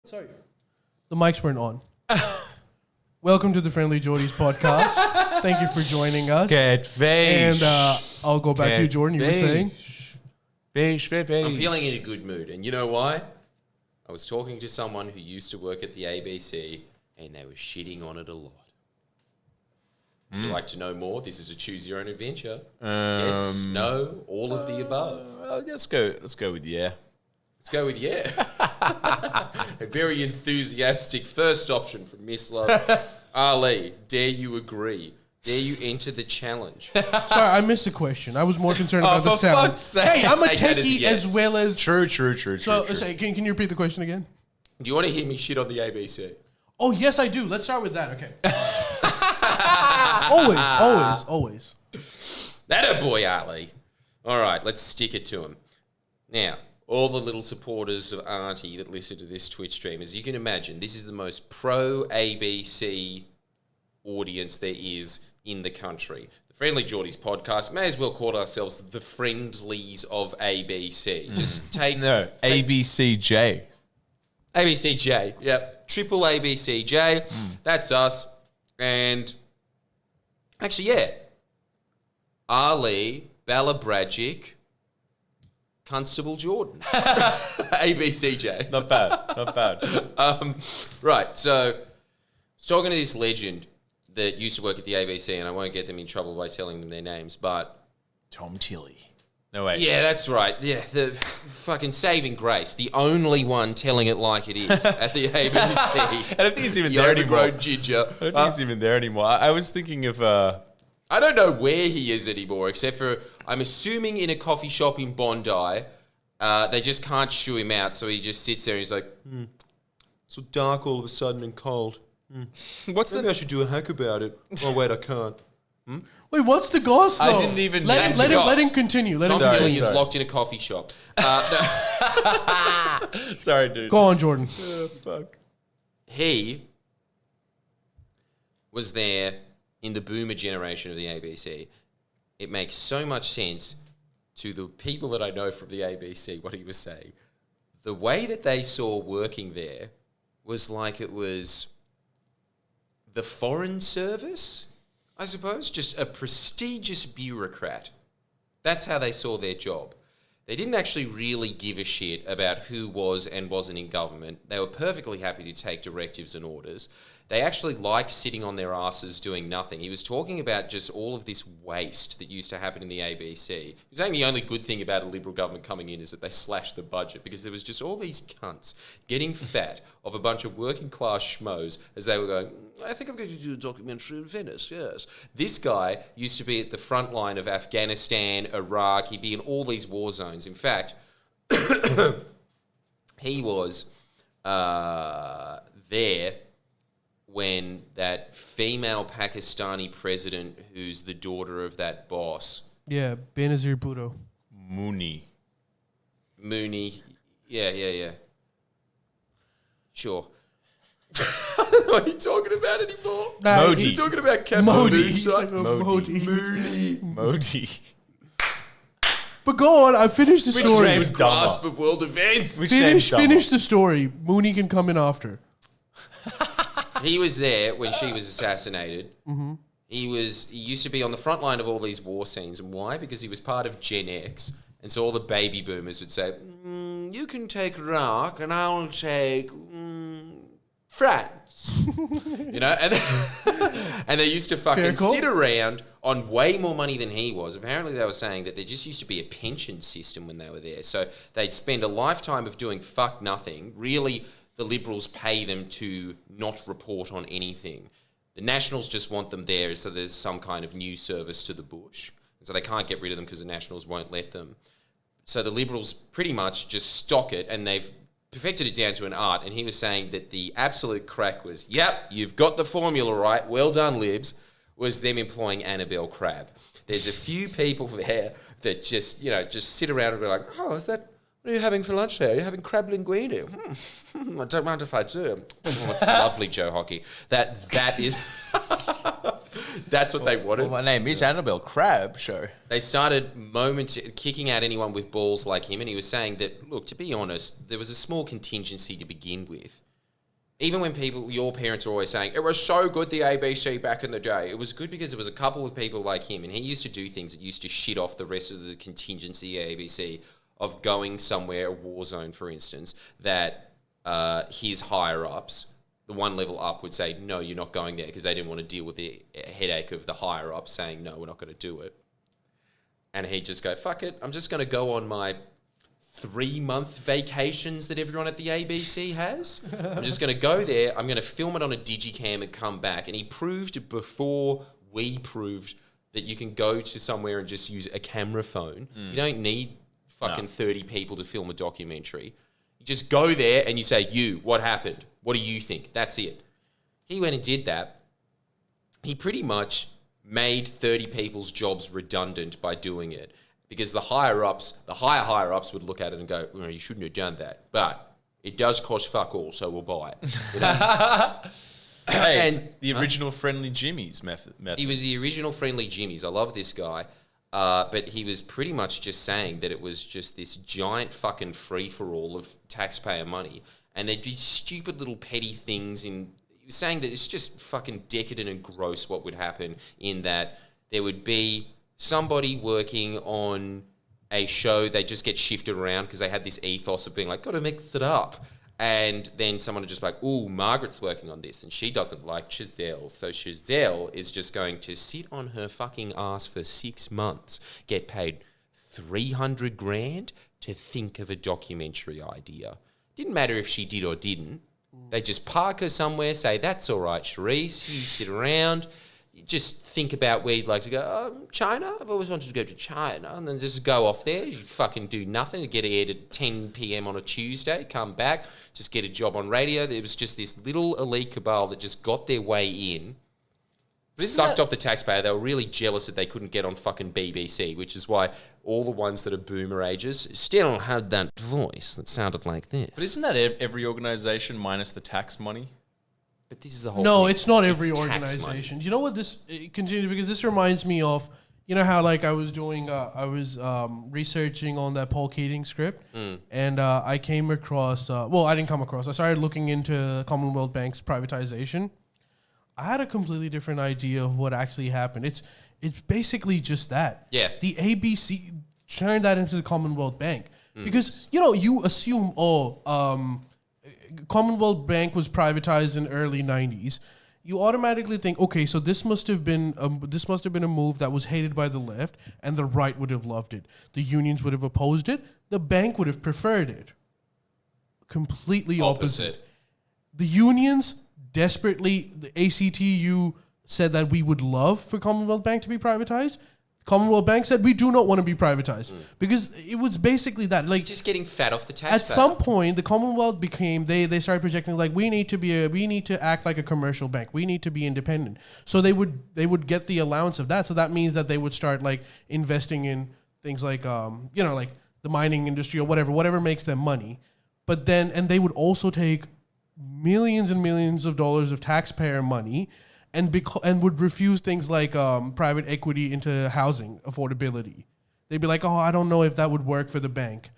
Sorry. The mics weren't on. Welcome to the Friendlyjordies podcast. Thank you for joining us. Get fish. And I'll go back to you, Jordan. You were saying? Fish. I'm feeling in a good mood. And you know why? I was talking to someone who used to work at the ABC and they were shitting on it a lot. Would you like to know more? This is a choose your own adventure. Yes, no, all of the above. Let's go with yeah. Let's go with yeah. A very enthusiastic first option from Miss Love. Ali, dare you agree? Dare you enter the challenge? Sorry, I missed the question. I was more concerned about the for sound. fuck's sake. Hey, I'm a Take that as a techie yes. as well as... True. So, say, can you repeat the question again? Do you want to hear me shit on the ABC? Oh, yes, I do. Let's start with that. Okay. Always. That a boy, Ali. All right, let's stick it to him. Now, all the little supporters of Auntie that listen to this Twitch stream, as you can imagine, this is the most pro-ABC audience there is in the country. The Friendlyjordies podcast may as well call ourselves the Friendlies of ABC. Just take... No, ABCJ. ABCJ, yep. Triple ABCJ. That's us. And actually, yeah. Ali, Balabragic, Constable Jordan. ABCJ. Not bad. Right, so I was talking to this legend that used to work at the ABC, and I won't get them in trouble by telling them their names, but... Tom Tilley. No, wait. Yeah, that's right. Yeah, the fucking saving grace. The only one telling it like it is at the ABC. I don't think he's even The there anymore. overgrown ginger. I don't think he's even there anymore. I was thinking of... I don't know where he is anymore, except for I'm assuming in a coffee shop in Bondi. They just can't shoo him out, so he just sits there and he's like, so dark all of a sudden and cold. Maybe I should do a hack about it. Oh, wait, I can't. Wait, what's the goss, though? I didn't even... Let him continue. Tom Tilley is sorry. locked in a coffee shop. Sorry, dude. Go on, Jordan. Fuck. He was there in the boomer generation of the ABC. It makes so much sense to the people that I know from the ABC, what he was saying. The way that they saw working there was like it was the Foreign Service, I suppose, just a prestigious bureaucrat. That's how they saw their job. They didn't actually really give a shit about who was and wasn't in government. They were perfectly happy to take directives and orders. They actually liked sitting on their asses doing nothing. He was talking about just all of this waste that used to happen in the ABC. He was saying the only good thing about a Liberal government coming in is that they slashed the budget because there was just all these cunts getting fat of a bunch of working class schmoes as they were going, I think I'm going to do a documentary in Venice, yes. This guy used to be at the front line of Afghanistan, Iraq. He'd be in all these war zones. In fact, he was there when that female Pakistani president, who's the daughter of that boss... Yeah, Benazir Bhutto. Mooney. Yeah. Sure. I don't know what you're talking about anymore. Modi. You're talking about Captain Modi. Moonshine? Modi. But go on, I finished the story. name's dumber? Grasp of world events. Finish the story. Mooney can come in after. He was there when she was assassinated. Mm-hmm. He used to be on the front line of all these war scenes. And why? Because he was part of Gen X. And so all the baby boomers would say, you can take Iraq and I'll take France. You know? And they used to fucking sit around on way more money than he was. Apparently they were saying that there just used to be a pension system when they were there. So they'd spend a lifetime of doing fuck nothing. Really, the Liberals pay them to not report on anything. The Nationals just want them there so there's some kind of news service to the bush. And so they can't get rid of them because the Nationals won't let them. So the Liberals pretty much just stock it and they've perfected it down to an art. And he was saying that the absolute crack was, yep, you've got the formula right. Well done, Libs. Was them employing Annabelle Crabb. There's a few people there that just sit around and be like, oh, is that... What are you having for lunch there? Are you having crab linguine? I don't mind if I do. Lovely, Joe Hockey. That is... That's what they wanted. Well, my name is Annabelle Crabb, so... They started kicking out anyone with balls like him, and he was saying that, look, to be honest, there was a small contingency to begin with. even when your parents are always saying, it was so good, the ABC back in the day, it was good because there was a couple of people like him, and he used to do things that used to shit off the rest of the contingency ABC of going somewhere, a war zone, for instance, that his higher-ups, the one level up, would say, no, you're not going there, because they didn't want to deal with the headache of the higher-ups saying, no, we're not going to do it. And he'd just go, fuck it, I'm just going to go on my 3-month vacations that everyone at the ABC has. I'm just going to go there. I'm going to film it on a digicam and come back. And he proved before we proved that you can go to somewhere and just use a camera phone. You don't need fucking 30 people to film a documentary. You just go there and you say, what happened? What do you think? That's it. He went and did that. He pretty much made 30 people's jobs redundant by doing it. Because the higher ups would look at it and go, well, you shouldn't have done that. But it does cost fuck all, so we'll buy it. You know? Hey, it's the original Friendly Jimmy's method. He was the original Friendly Jimmy's. I love this guy. But he was pretty much just saying that it was just this giant fucking free-for-all of taxpayer money. And they'd be stupid little petty things. He was saying that it's just fucking decadent and gross what would happen in that there would be somebody working on a show, they just get shifted around because they had this ethos of being like, got to mix it up. And then someone would just be like, ooh, Margaret's working on this and she doesn't like Giselle. So Giselle is just going to sit on her fucking ass for 6 months, get paid $300,000 to think of a documentary idea. Didn't matter if she did or didn't. They just park her somewhere, say, that's all right, Charisse, you sit around. Just think about where you'd like to go. China? I've always wanted to go to China. And then just go off there. You fucking do nothing. You get aired at 10 p.m. on a Tuesday. Come back. Just get a job on radio. There was just this little elite cabal that just got their way in. Sucked off the taxpayer. They were really jealous that they couldn't get on fucking BBC, which is why all the ones that are boomer ages still had that voice that sounded like this. But isn't that every organisation minus the tax money? But this is a whole No, thing. it's not every It's tax organization. money. You know what this continues, because this reminds me of, you know how like I was researching on that Paul Keating script, and I came across, I didn't come across, I started looking into Commonwealth Bank's privatization. I had a completely different idea of what actually happened. It's basically just that. Yeah. The ABC turned that into the Commonwealth Bank. Because, you assume, Commonwealth Bank was privatized in early 90s. You automatically think, okay, so this must have been a move that was hated by the left, and the right would have loved it. The unions would have opposed it. The bank would have preferred it. Completely opposite. The unions desperately, the ACTU said that we would love for Commonwealth Bank to be privatized. Commonwealth Bank said we do not want to be privatized because it was basically that. Like, just getting fat off the taxpayer. at some point, the Commonwealth became they started projecting like we need to act like a commercial bank. We need to be independent. So they would get the allowance of that. So that means that they would start like investing in things like like the mining industry or whatever makes them money. But then and they would also take millions and millions of dollars of taxpayer money. And would refuse things like private equity into housing affordability. They'd be like, oh, I don't know if that would work for the bank.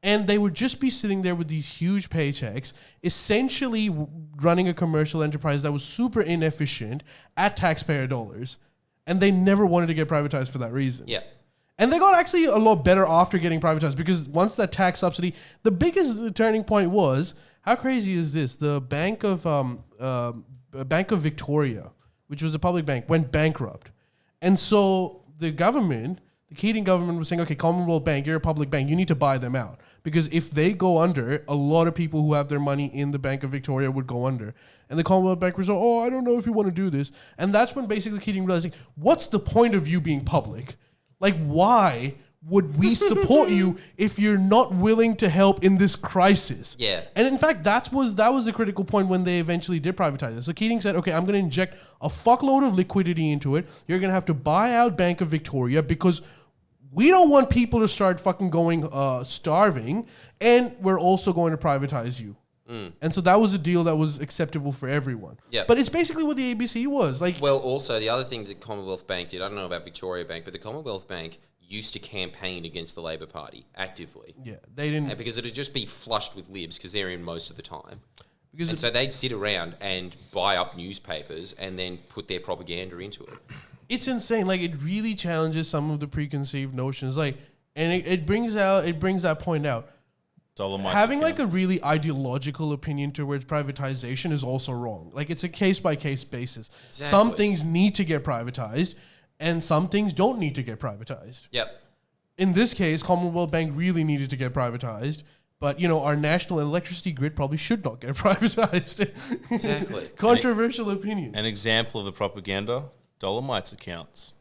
And they would just be sitting there with these huge paychecks, essentially running a commercial enterprise that was super inefficient at taxpayer dollars. And they never wanted to get privatized for that reason. Yeah. And they got actually a lot better after getting privatized because once that tax subsidy, the biggest turning point was, how crazy is this? The Bank of Victoria, which was a public bank, went bankrupt. And so the Keating government was saying, okay, Commonwealth Bank, you're a public bank, you need to buy them out. Because if they go under, a lot of people who have their money in the Bank of Victoria would go under. And the Commonwealth Bank was like, I don't know if you want to do this. And that's when basically Keating realizing, what's the point of you being public? Like, why would we support you if you're not willing to help in this crisis? Yeah. And in fact, that was the critical point when they eventually did privatize it. So Keating said, okay, I'm going to inject a fuckload of liquidity into it. You're going to have to buy out Bank of Victoria because we don't want people to start fucking going starving, and we're also going to privatize you. And so that was a deal that was acceptable for everyone. Yeah. But it's basically what the ABC was. Like, Well, also, the other thing the Commonwealth Bank did, I don't know about Victoria Bank, but the Commonwealth Bank used to campaign against the Labor Party actively. yeah, they didn't. Because it would just be flushed with libs because they're in most of the time. And so they'd sit around and buy up newspapers and then put their propaganda into it. It's insane. Like, it really challenges some of the preconceived notions. Like, and it brings that point out. Dolomite Having like a accounts. really ideological opinion towards privatization is also wrong. Like, it's a case by case basis. Exactly. Some things need to get privatized, and some things don't need to get privatized. Yep. In this case, Commonwealth Bank really needed to get privatized. But, you know, our national electricity grid probably should not get privatized. Exactly. Controversial opinion. An example of the propaganda, Dolomites accounts.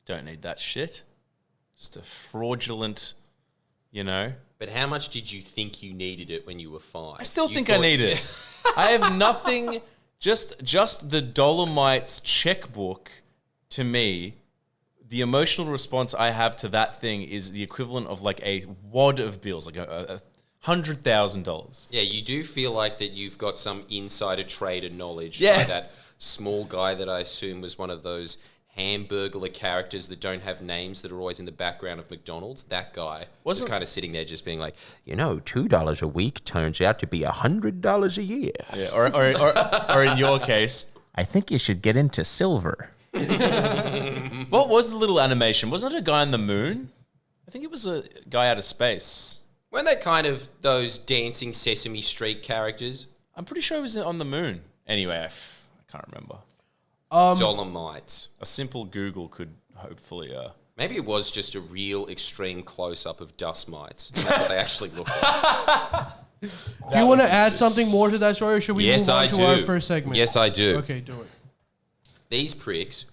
Don't need that shit. Just a fraudulent, you know. But how much did you think you needed it when you were 5? I still You think I thought- need it. I have nothing, just the Dolomites checkbook, to me, the emotional response I have to that thing is the equivalent of like a wad of bills, like a $100,000. Yeah, you do feel like that you've got some insider trader knowledge Yeah. by that small guy that I assume was one of those Hamburglar characters that don't have names that are always in the background of McDonald's. That guy was Wasn't- kind of sitting there just being like, you know, $2 a week turns out to be $100 a year. Yeah, or in your case, I think you should get into silver. what was the little animation? Wasn't it a guy on the moon? I think it was a guy out of space. Weren't they kind of those dancing Sesame Street characters? I'm pretty sure it was on the moon. Anyway, I can't remember. Dolomites. A simple Google could hopefully... Maybe it was just a real extreme close-up of dust mites. That's what they actually look like. Do you want to add something more to that story, or should we Yes, move on I to do. our first segment? Yes, I do. Okay, do it. These pricks,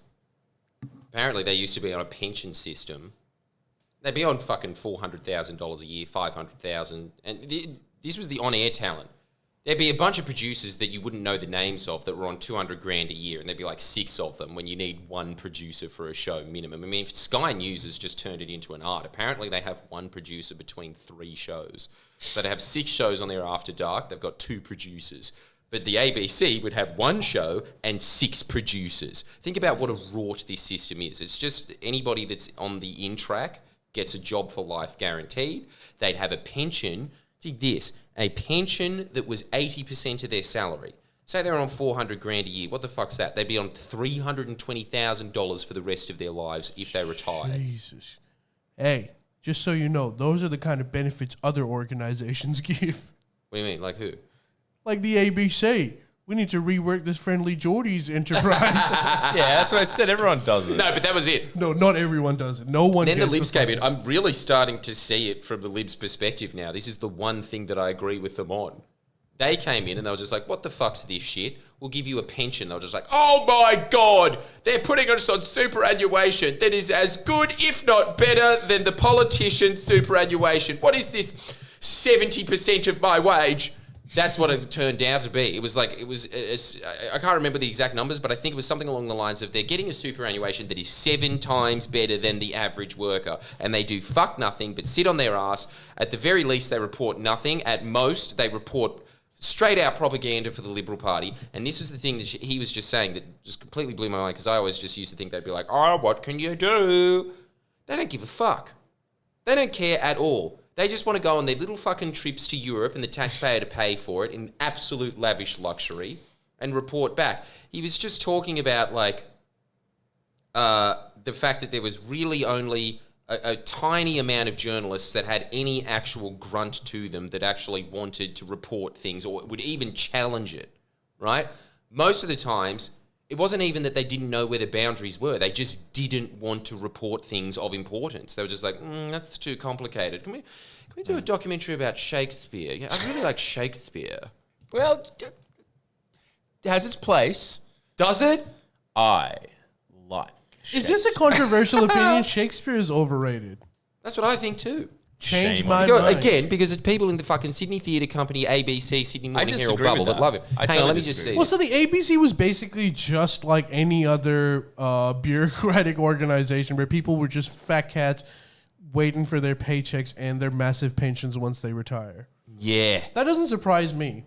apparently they used to be on a pension system. They'd be on fucking $400,000 a year, $500,000. And this was the on-air talent. There'd be a bunch of producers that you wouldn't know the names of that were on $200,000 a year, and there'd be like 6 of them when you need one producer for a show minimum. I mean, if Sky News has just turned it into an art. Apparently they have one producer between 3 shows. So they have 6 shows on their After Dark. They've got 2 producers. But the ABC would have 1 show and 6 producers. Think about what a rort this system is. It's just anybody that's on the in-track gets a job for life guaranteed. They'd have a pension. Dig this. A pension that was 80% of their salary. Say they're on $400,000 a year. What the fuck's that? They'd be on $320,000 for the rest of their lives if they retired. Jesus. Hey, just so you know, those are the kind of benefits other organizations give. What do you mean? Like who? Like the ABC. We need to rework this Friendlyjordies enterprise. Yeah, that's what I said. Everyone does it. No, but that was it. No, not everyone does it. No one Then the gets Libs the came in. I'm really starting to see it from the Libs' perspective now. This is the one thing that I agree with them on. They came in and they were just like, what the fuck's this shit? We'll give you a pension. They were just like, oh my God, they're putting us on superannuation that is as good, if not better, than the politician's superannuation. What is this 70% of my wage? That's what it turned out to be. It was like, I can't remember the exact numbers, but I think it was something along the lines of they're getting a superannuation that is 7 times better than the average worker. And they do fuck nothing but sit on their ass. At the very least, they report nothing. At most, they report straight out propaganda for the Liberal Party. And this is the thing that he was just saying that just completely blew my mind, because I always just used to think they'd be like, oh, what can you do? They don't give a fuck. They don't care at all. They just want to go on their little fucking trips to Europe and the taxpayer to pay for it in absolute lavish luxury and report back. He was just talking about like the fact that there was really only a tiny amount of journalists that had any actual grunt to them that actually wanted to report things or would even challenge it, right? Most of the times, it wasn't even that they didn't know where the boundaries were. They just didn't want to report things of importance. They were just like, that's too complicated. Can we do a documentary about Shakespeare? Yeah, I really like Shakespeare. Well, it has its place. Does it? I like Is this a controversial opinion? Shakespeare is overrated. That's what I think too. Change Shame my on Because, mind. again, because it's people in the fucking Sydney Theatre Company, ABC, Sydney Morning Herald disagree bubble with that that. love him. I Hang totally on, let me just disagree. see. Well, so the ABC was basically just like any other bureaucratic organization where people were just fat cats waiting for their paychecks and their massive pensions once they retire. Yeah. That doesn't surprise me.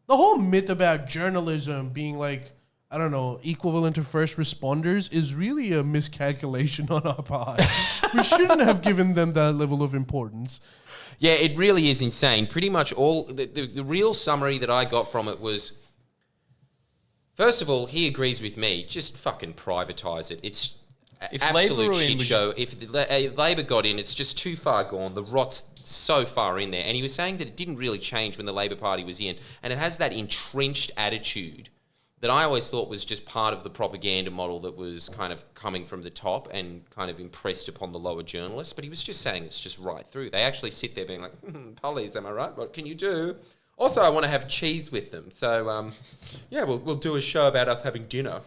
The whole myth about journalism being like I don't know, equivalent to first responders is really a miscalculation on our part. We shouldn't have given them that level of importance. Yeah, it really is insane. Pretty much all the real summary that I got from it was, first of all, he agrees with me. Just fucking privatise it. It's If absolute Labor were shit in- show. If Labor got in, it's just too far gone. The rot's so far in there. And he was saying that it didn't really change when the Labor Party was in. And it has that entrenched attitude that I always thought was just part of the propaganda model that was kind of coming from the top and kind of impressed upon the lower journalists. But he was just saying it's just right through. They actually sit there being like, Pollies, am I right? What can you do? Also, I want to have cheese with them. So, yeah, we'll do a show about us having dinner.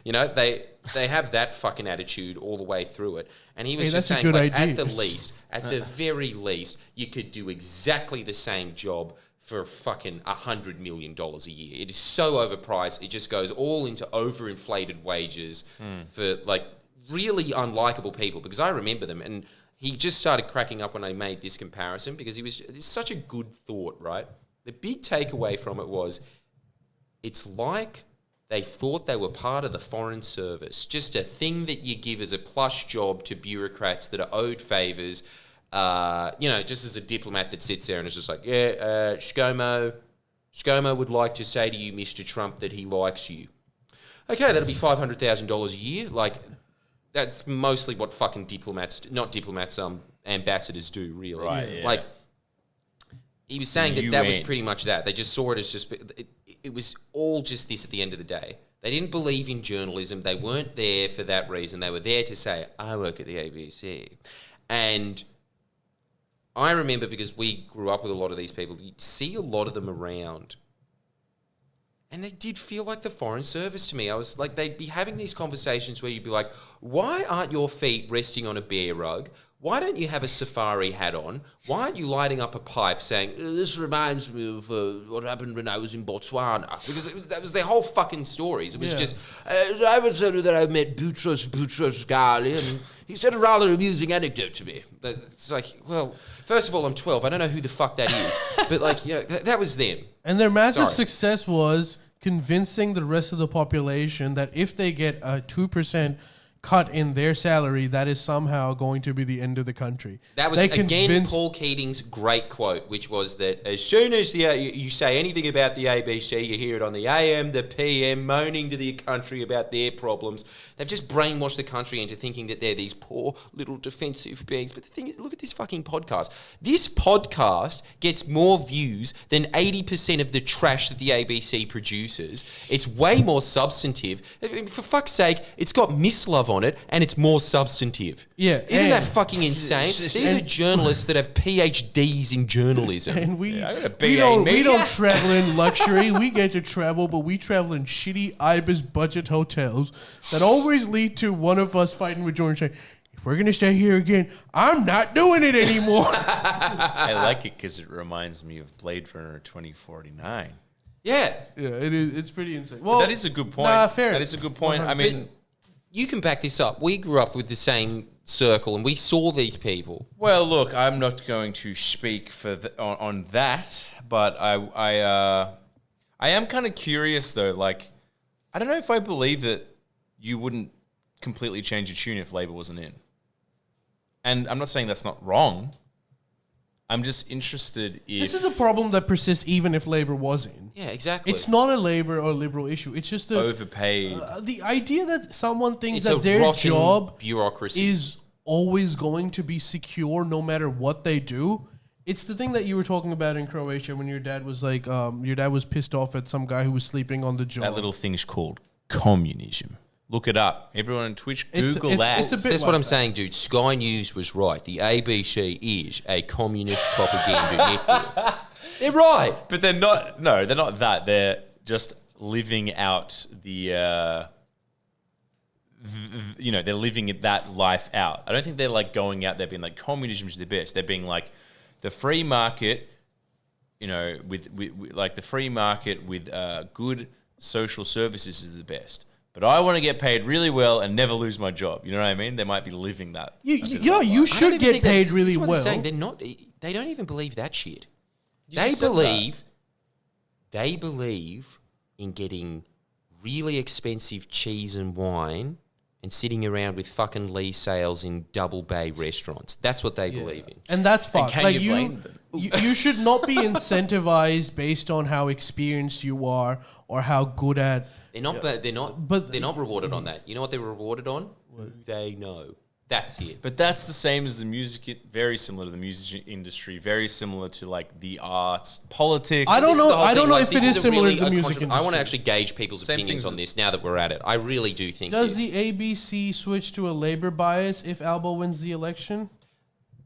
You know, they have that fucking attitude all the way through it. And he was just that's a saying, good like, idea. at the very least, you could do exactly the same job for fucking $100 million a year. It is so overpriced. It just goes all into overinflated wages for, like, really unlikable people. Because I remember them, and he just started cracking up when I made this comparison because it's such a good thought, right? The big takeaway from it was, it's like they thought they were part of the Foreign Service, just a thing that you give as a plush job to bureaucrats that are owed favours, just as a diplomat that sits there and is just like, ScoMo would like to say to you, Mr. Trump, that he likes you. Okay, that'll be $500,000 a year. Like, that's mostly what fucking ambassadors do, really. Right, yeah. Like, he was saying that was UN. pretty much that. They just saw it as just... It was all just this at the end of the day. They didn't believe in journalism. They weren't there for that reason. They were there to say, I work at the ABC. And I remember, because we grew up with a lot of these people, you'd see a lot of them around. And they did feel like the Foreign Service to me. I was like, they'd be having these conversations where you'd be like, why aren't your feet resting on a bear rug? Why don't you have a safari hat on? Why aren't you lighting up a pipe saying, this reminds me of what happened when I was in Botswana? Because that was their whole fucking stories. It was just, I was told that I met Boutros Ghali, and he said a rather amusing anecdote to me. It's like, well, first of all, I'm 12. I don't know who the fuck that is. But, like, that was them. And their massive Sorry. success was convincing the rest of the population that if they get a 2% cut in their salary, that is somehow going to be the end of the country. That was, They again, convinced- Paul Keating's great quote, which was that as soon as you say anything about the ABC, you hear it on the AM, the PM, moaning to the country about their problems. They've just brainwashed the country into thinking that they're these poor little defensive beings. But the thing is, look at this fucking podcast. This podcast gets more views than 80% of the trash that the ABC produces. It's way more substantive. I mean, for fuck's sake, it's got Miss Love on it, and it's more substantive. Yeah, Isn't that and- fucking insane? These are journalists that have PhDs in journalism. And we I got a we BA don't media. travel in luxury. We get to travel, but we travel in shitty Ibis budget hotels that always lead to one of us fighting with Jordan saying, if we're gonna stay here again, I'm not doing it anymore. I like it because it reminds me of Blade Runner 2049. Yeah. Yeah, it is. It's pretty insane. Well, That is a good point. Nah, fair. That is a good point. I But mean, you can back this up. We grew up with the same circle, and we saw these people. well, look, I'm not going to speak for on that, but I am kind of curious though. Like, I don't know if I believe that you wouldn't completely change your tune if Labor wasn't in. And I'm not saying that's not wrong. I'm just interested if... this is a problem that persists even if Labour was in. Yeah, exactly. It's not a Labour or Liberal issue. It's just overpaid. the idea that someone thinks It's a that their rotten job bureaucracy. is always going to be secure no matter what they do. It's the thing that you were talking about in Croatia when your dad was like, your dad was pissed off at some guy who was sleeping on the job. That little thing's called communism. Look it up. Everyone on Twitch, Google that. It's a bit That's like what I'm that. saying, dude. Sky News was right. The ABC is a communist propaganda network. They're right. But they're not. No, they're not that. They're just living out the. They're living that life out. I don't think they're like going out there being like communism is the best. They're being like the free market. With like the free market with good social services is the best. But I want to get paid really well and never lose my job. You know what I mean? They might be living that. You I don't should even get think paid that's really what they're well. saying. They're not. They don't even believe that shit. You just said They believe in getting really expensive cheese and wine and sitting around with fucking Lee sales in Double Bay restaurants. That's what they believe in. And that's fucked. can Like you blame them? you should not be incentivized based on how experienced you are or how good at. They're not. They're not rewarded on that. You know what they're rewarded on? Who they know. That's it. But that's the same as the music. Very similar to the music industry. Very similar to like the arts, politics. I don't This is the know. whole I don't thing. know Like, if this it is is a similar really to the a music contro- industry. I want to actually gauge people's Same opinions things- on this now that we're at it. I really do think Does this. the ABC switch to a Labour bias if Albo wins the election?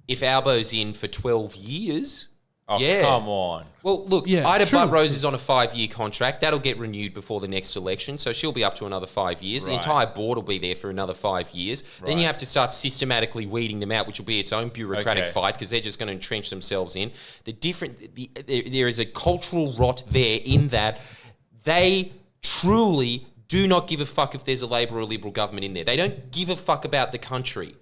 If Albo's in for 12 years, Oh, yeah. come on. Well, look, Yeah, Ida true. Butt Rose is on a 5-year contract. That'll get renewed before the next election, so she'll be up to another 5 years. The Right. entire board will be there for another 5 years. Then you Right. have to start systematically weeding them out, which will be its own bureaucratic Okay. fight because they're just going to entrench themselves in. There is a cultural rot there in that they truly do not give a fuck if there's a Labor or Liberal government in there. They don't give a fuck about the country.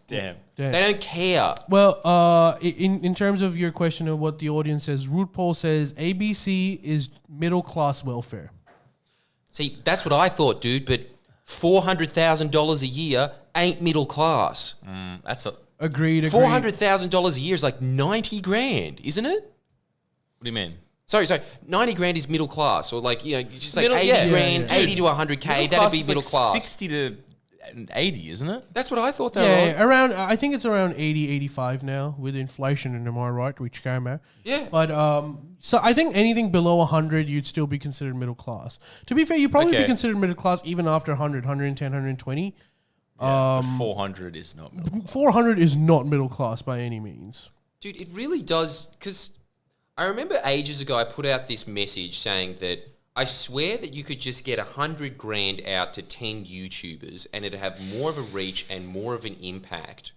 Damn. They don't care. Well, in terms of your question of what the audience says, Root Poll says ABC is middle class welfare. See, that's what I thought, dude, but $400,000 a year ain't middle class. That's a. Agreed. $400,000 a year is like 90 grand, isn't it? What do you mean? Sorry, 90 grand is middle class, or like, just like Middle- 80 yeah. grand, Yeah. 80 to 100K, that'd be is middle like class. 60 to 80, isn't it? That's what I thought they were on. Yeah, around. I think it's around 80, 85 now with inflation. And am I right? Which came out. Yeah. But so I think anything below 100, you'd still be considered middle class. To be fair, you'd probably be Okay. considered middle class even after 100, 110, 120. Yeah, but 400 is not middle class. 400 is not middle class by any means. Dude, it really does, because I remember ages ago I put out this message saying that I swear that you could just get 100 grand out to 10 YouTubers and it'd have more of a reach and more of an impact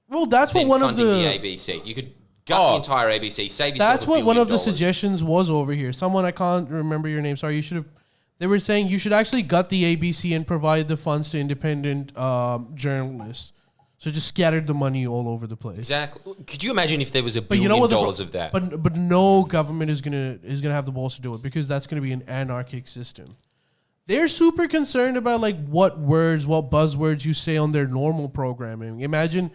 Well, that's what than one of funding the the. ABC. You could gut the entire ABC, save yourself That's $1 what one billion. of the suggestions was over here. Someone, I can't remember your name. Sorry, you should have. They were saying you should actually gut the ABC and provide the funds to independent journalists. So just scattered the money all over the place. Exactly. Could you imagine if there was $1 But you billion know what? of that? But no government is gonna have the balls to do it because that's gonna be an anarchic system. They're super concerned about like what words, what buzzwords you say on their normal programming. Imagine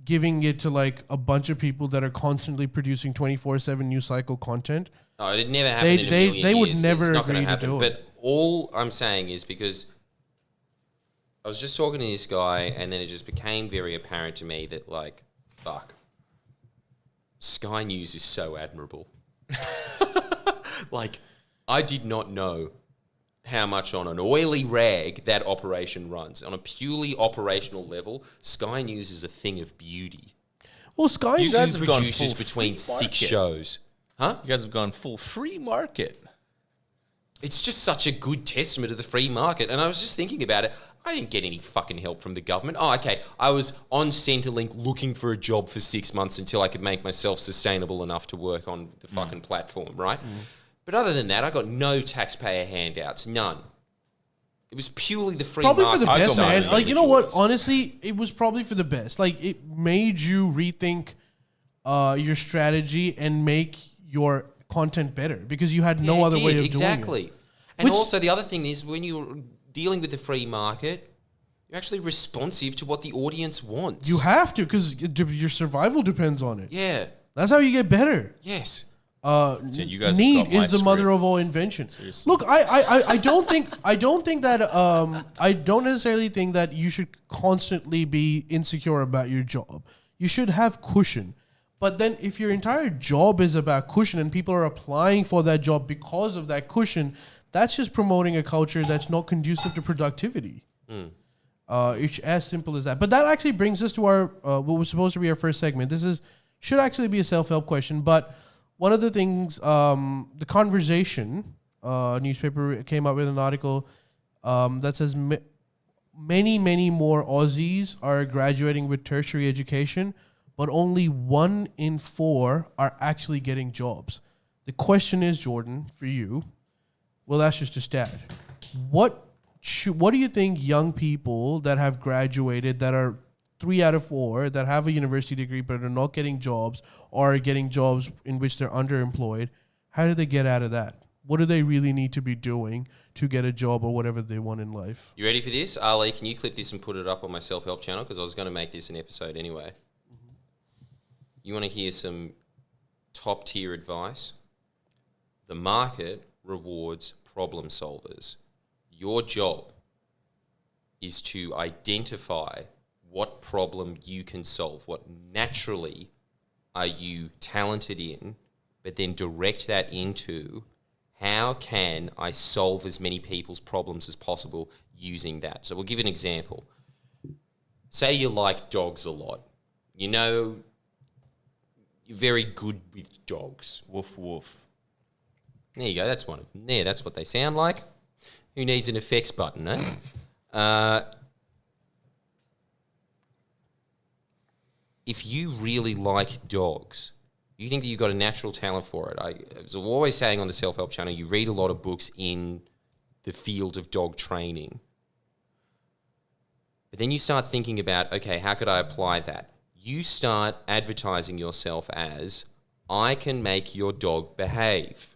giving it to like a bunch of people that are constantly producing 24/7 news cycle content. No, it'd never happen in a million they would years. never It's not going agree to to happen. do it. But all I'm saying is because I was just talking to this guy and then it just became very apparent to me that, like, fuck, Sky News is so admirable. Like, I did not know how much on an oily rag that operation runs. On a purely operational level, Sky News is a thing of beauty. Well, Sky You guys It have gone produces full between free 6 market. shows. Huh? You guys have gone full free market. It's just such a good testament of the free market. And I was just thinking about it. I didn't get any fucking help from the government. Oh, okay. I was on Centrelink looking for a job for 6 months until I could make myself sustainable enough to work on the fucking platform, right? But other than that, I got no taxpayer handouts. None. It was purely the free probably for market. the I best, got man. mine. Like, you know what? Honestly, it was probably for the best. Like, it made you rethink your strategy and make your content better because you had no Yeah, it other way did, of exactly. doing it. And Which- also the other thing is when you're dealing with the free market, you're actually responsive to what the audience wants. You have to because your survival depends on it. Yeah. That's how you get better. Yes. So you guys have Need got my is the mother script. of all invention. Seriously. Look, I don't think that I don't necessarily think that you should constantly be insecure about your job. You should have cushion. But then if your entire job is about cushion and people are applying for that job because of that cushion, that's just promoting a culture that's not conducive to productivity. It's as simple as that. But that actually brings us to our what was supposed to be our first segment. This should actually be a self-help question, but one of the things, the Conversation newspaper came out with an article that says many more Aussies are graduating with tertiary education, but only 1 in 4 are actually getting jobs. The question is, Jordan, for you, well, that's just a stat. What do you think young people that have graduated, that are 3 out of 4, that have a university degree but are not getting jobs or are getting jobs in which they're underemployed, how do they get out of that? what do they really need to be doing to get a job or whatever they want in life? You ready for this? Ali, can you clip this and put it up on my self-help channel? Because I was going to make this an episode anyway. You want to hear some top-tier advice? The market rewards problem solvers. Your job is to identify what problem you can solve, what naturally are you talented in, but then direct that into how can I solve as many people's problems as possible using that. So we'll give an example. Say you like dogs a lot. You know you're very good with dogs. Woof woof. There you go, that's one of them. There, that's what they sound like. Who needs an effects button, eh? If you really like dogs, you think that you've got a natural talent for it. As I'm always saying on the Self-Help channel, you read a lot of books in the field of dog training. But then you start thinking about, okay, how could I apply that? You start advertising yourself as, I can make your dog behave.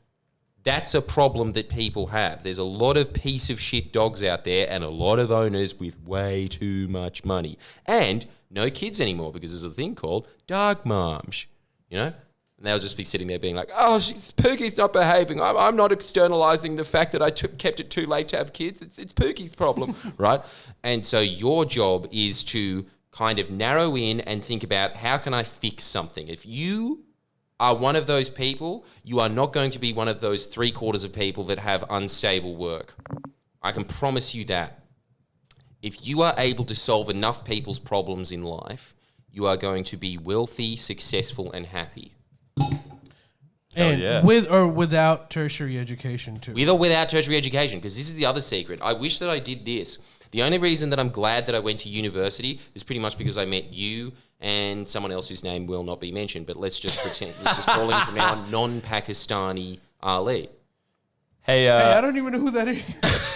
That's a problem that people have. There's a lot of piece of shit dogs out there and a lot of owners with way too much money. And no kids anymore because there's a thing called dog moms, you know? And they'll just be sitting there being like, oh, Pookie's not behaving. I'm not externalizing the fact that I kept it too late to have kids. It's Pookie's problem, right? And so your job is to kind of narrow in and think about how can I fix something. If you are one of those people, you are not going to be one of those 3/4 of people that have unstable work. I can promise you that. If you are able to solve enough people's problems in life, you are going to be wealthy, successful, and happy. And with or without tertiary education too. With or without tertiary education, because this is the other secret. I wish that I did this. The only reason that I'm glad that I went to university is pretty much because I met you and someone else whose name will not be mentioned, but let's just pretend. Let's just call him from now on non-Pakistani Ali. Hey, I don't even know who that is.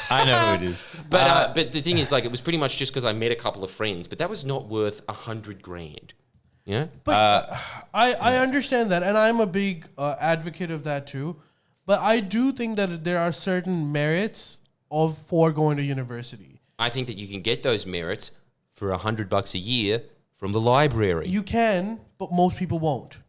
I know who it is. But the thing is, like, it was pretty much just because I met a couple of friends, but that was not worth $100,000. Yeah. But I understand that, and I'm a big advocate of that too. But I do think that there are certain merits for going to university. I think that you can get those merits for $100 a year from the library. You can, but most people won't.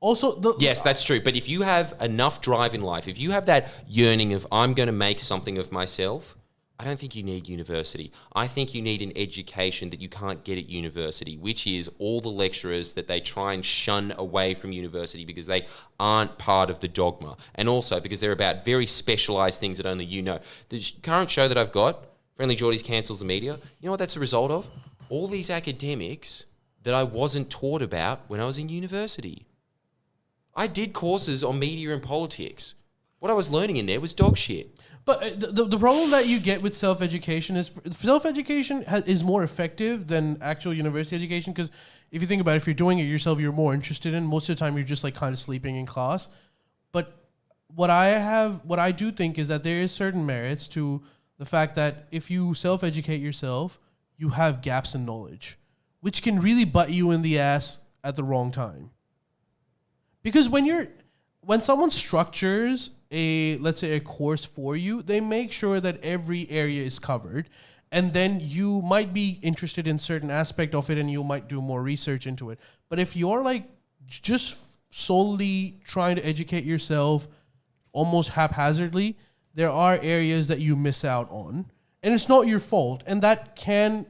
Also, yes, that's true. But if you have enough drive in life, if you have that yearning of I'm going to make something of myself, I don't think you need university. I think you need an education that you can't get at university, which is all the lecturers that they try and shun away from university because they aren't part of the dogma. And also because they're about very specialised things that only you know. The current show that I've got, Friendlyjordies Cancels the Media, you know what that's a result of? All these academics that I wasn't taught about when I was in university. I did courses on media and politics. What I was learning in there was dog shit. But the problem that you get with self-education is self-education is more effective than actual university education because if you think about it, if you're doing it yourself, you're more interested in. Most of the time, you're just like kind of sleeping in class. But what I do think is that there is certain merits to the fact that if you self-educate yourself, you have gaps in knowledge, which can really butt you in the ass at the wrong time. Because when someone structures let's say a course for you, they make sure that every area is covered, and then you might be interested in certain aspect of it and you might do more research into it. But if you're like just solely trying to educate yourself almost haphazardly, there are areas that you miss out on, and it's not your fault, and that can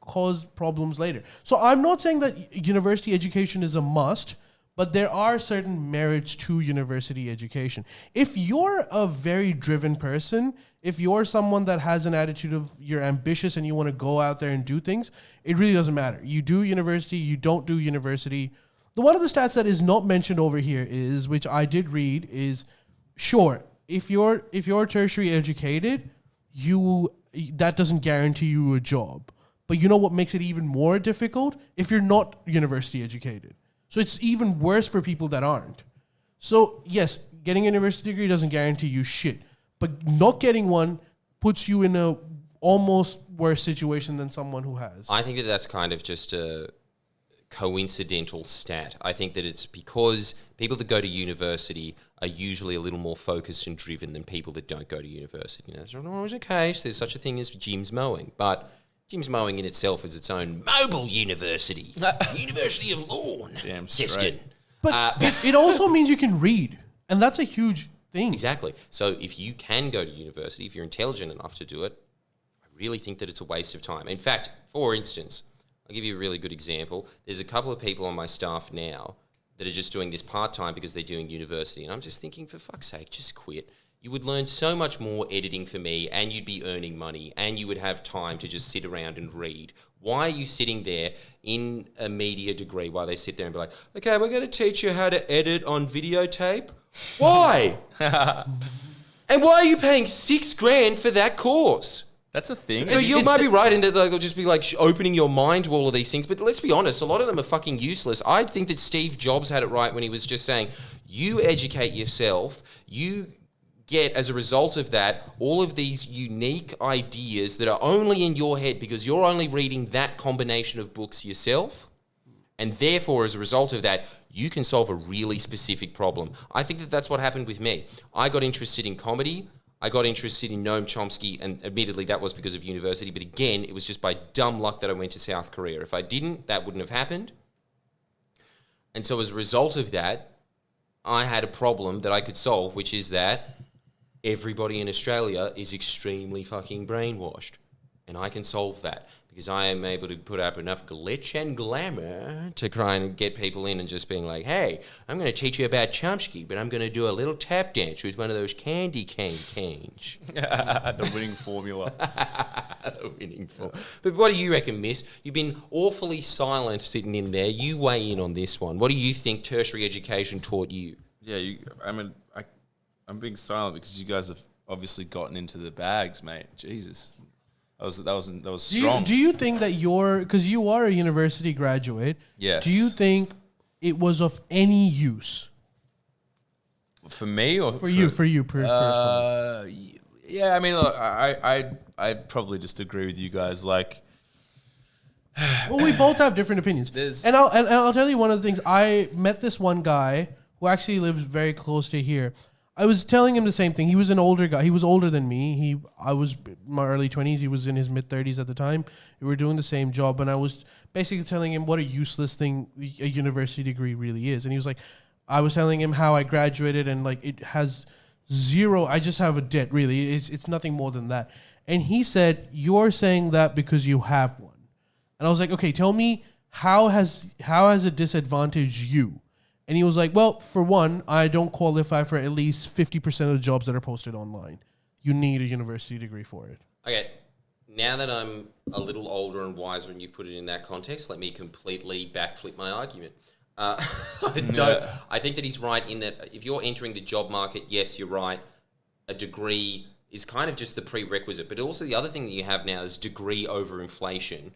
cause problems later. So I'm not saying that university education is a must, but there are certain merits to university education. If you're a very driven person, if you're someone that has an attitude of you're ambitious and you want to go out there and do things, it really doesn't matter. You do university, you don't do university. One of the stats that is not mentioned over here is, which I did read, is sure, if you're tertiary educated, that doesn't guarantee you a job. But you know what makes it even more difficult? If you're not university educated. So it's even worse for people that aren't. So yes, getting a university degree doesn't guarantee you shit, but not getting one puts you in a almost worse situation than someone who has. I think that that's kind of just a coincidental stat. I think that it's because people that go to university are usually a little more focused and driven than people that don't go to university. You know, that's not always the case. There's such a thing as Jim's mowing, but Jim's mowing in itself is its own mobile university. University of Lawn. Damn Sexton. straight. But it also means you can read, and that's a huge thing. Exactly. So if you can go to university, if you're intelligent enough to do it, I really think that it's a waste of time. In fact, for instance, I'll give you a really good example. There's a couple of people on my staff now that are just doing this part-time because they're doing university. And I'm just thinking, for fuck's sake, just quit. You would learn so much more editing for me, and you'd be earning money, and you would have time to just sit around and read. Why are you sitting there in a media degree while they sit there and be like, okay, we're going to teach you how to edit on videotape? Why? And why are you paying $6,000 for that course? That's a thing. So you might be right in that they'll just be like opening your mind to all of these things. But let's be honest, a lot of them are fucking useless. I think that Steve Jobs had it right when he was just saying, you educate yourself, you get, as a result of that, all of these unique ideas that are only in your head because you're only reading that combination of books yourself. And therefore, as a result of that, you can solve a really specific problem. I think that that's what happened with me. I got interested in comedy. I got interested in Noam Chomsky, and admittedly that was because of university, but again, it was just by dumb luck that I went to South Korea. If I didn't, that wouldn't have happened. And so as a result of that, I had a problem that I could solve, which is that everybody in Australia is extremely fucking brainwashed. And I can solve that because I am able to put up enough glitch and glamour to try and get people in and just being like, hey, I'm going to teach you about Chomsky, but I'm going to do a little tap dance with one of those candy cane canes. The winning formula. The winning formula. But what do you reckon, Miss? You've been awfully silent sitting in there. You weigh in on this one. What do you think tertiary education taught you? Yeah, I'm being silent because you guys have obviously gotten into the bags, mate. Jesus. That was strong. Do you think that because you are a university graduate, Yes. do you think it was of any use? For me or For you personally? Yeah, I mean, look, I'd probably just agree with you guys. Like, Well, we both have different opinions. And I'll tell you one of the things. I met this one guy who actually lives very close to here. I was telling him the same thing. He was an older guy. He was older than me. I was in my early 20s. He was in his mid-30s at the time. We were doing the same job, and I was basically telling him what a useless thing a university degree really is. And he was like, I was telling him how I graduated, and like it has zero. I just have a debt, really. It's nothing more than that. And he said, "You're saying that because you have one." And I was like, "Okay, tell me how has it disadvantaged you?" And he was like, well, for one, I don't qualify for at least 50% of the jobs that are posted online. You need a university degree for it. Okay, now that I'm a little older and wiser and you've put it in that context, let me completely backflip my argument. I think that he's right in that if you're entering the job market, yes, you're right. A degree is kind of just the prerequisite. But also the other thing that you have now is degree over inflation.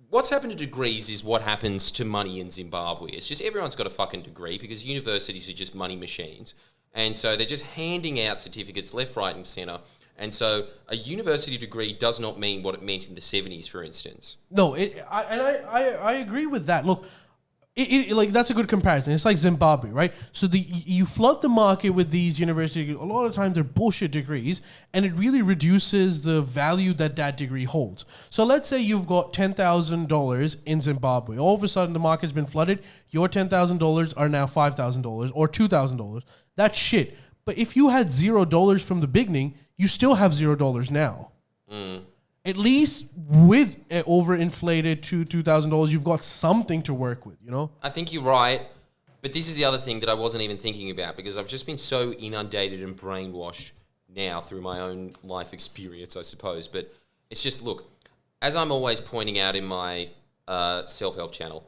What's happened to degrees is what happens to money in Zimbabwe. It's just everyone's got a fucking degree because universities are just money machines. And so they're just handing out certificates left, right, and centre. And so a university degree does not mean what it meant in the 70s, for instance. No, I agree with that. Look, like that's a good comparison. It's like Zimbabwe, right? So you flood the market with these university. A lot of times they're bullshit degrees, and it really reduces the value that degree holds. So let's say you've got $10,000 in Zimbabwe. All of a sudden, the market's been flooded. Your $10,000 are now $5,000 or $2,000. That's shit. But if you had $0 from the beginning, you still have $0 now. At least with overinflated $2,000, you've got something to work with, you know? I think you're right, but this is the other thing that I wasn't even thinking about because I've just been so inundated and brainwashed now through my own life experience, I suppose. But it's just, look, as I'm always pointing out in my self-help channel,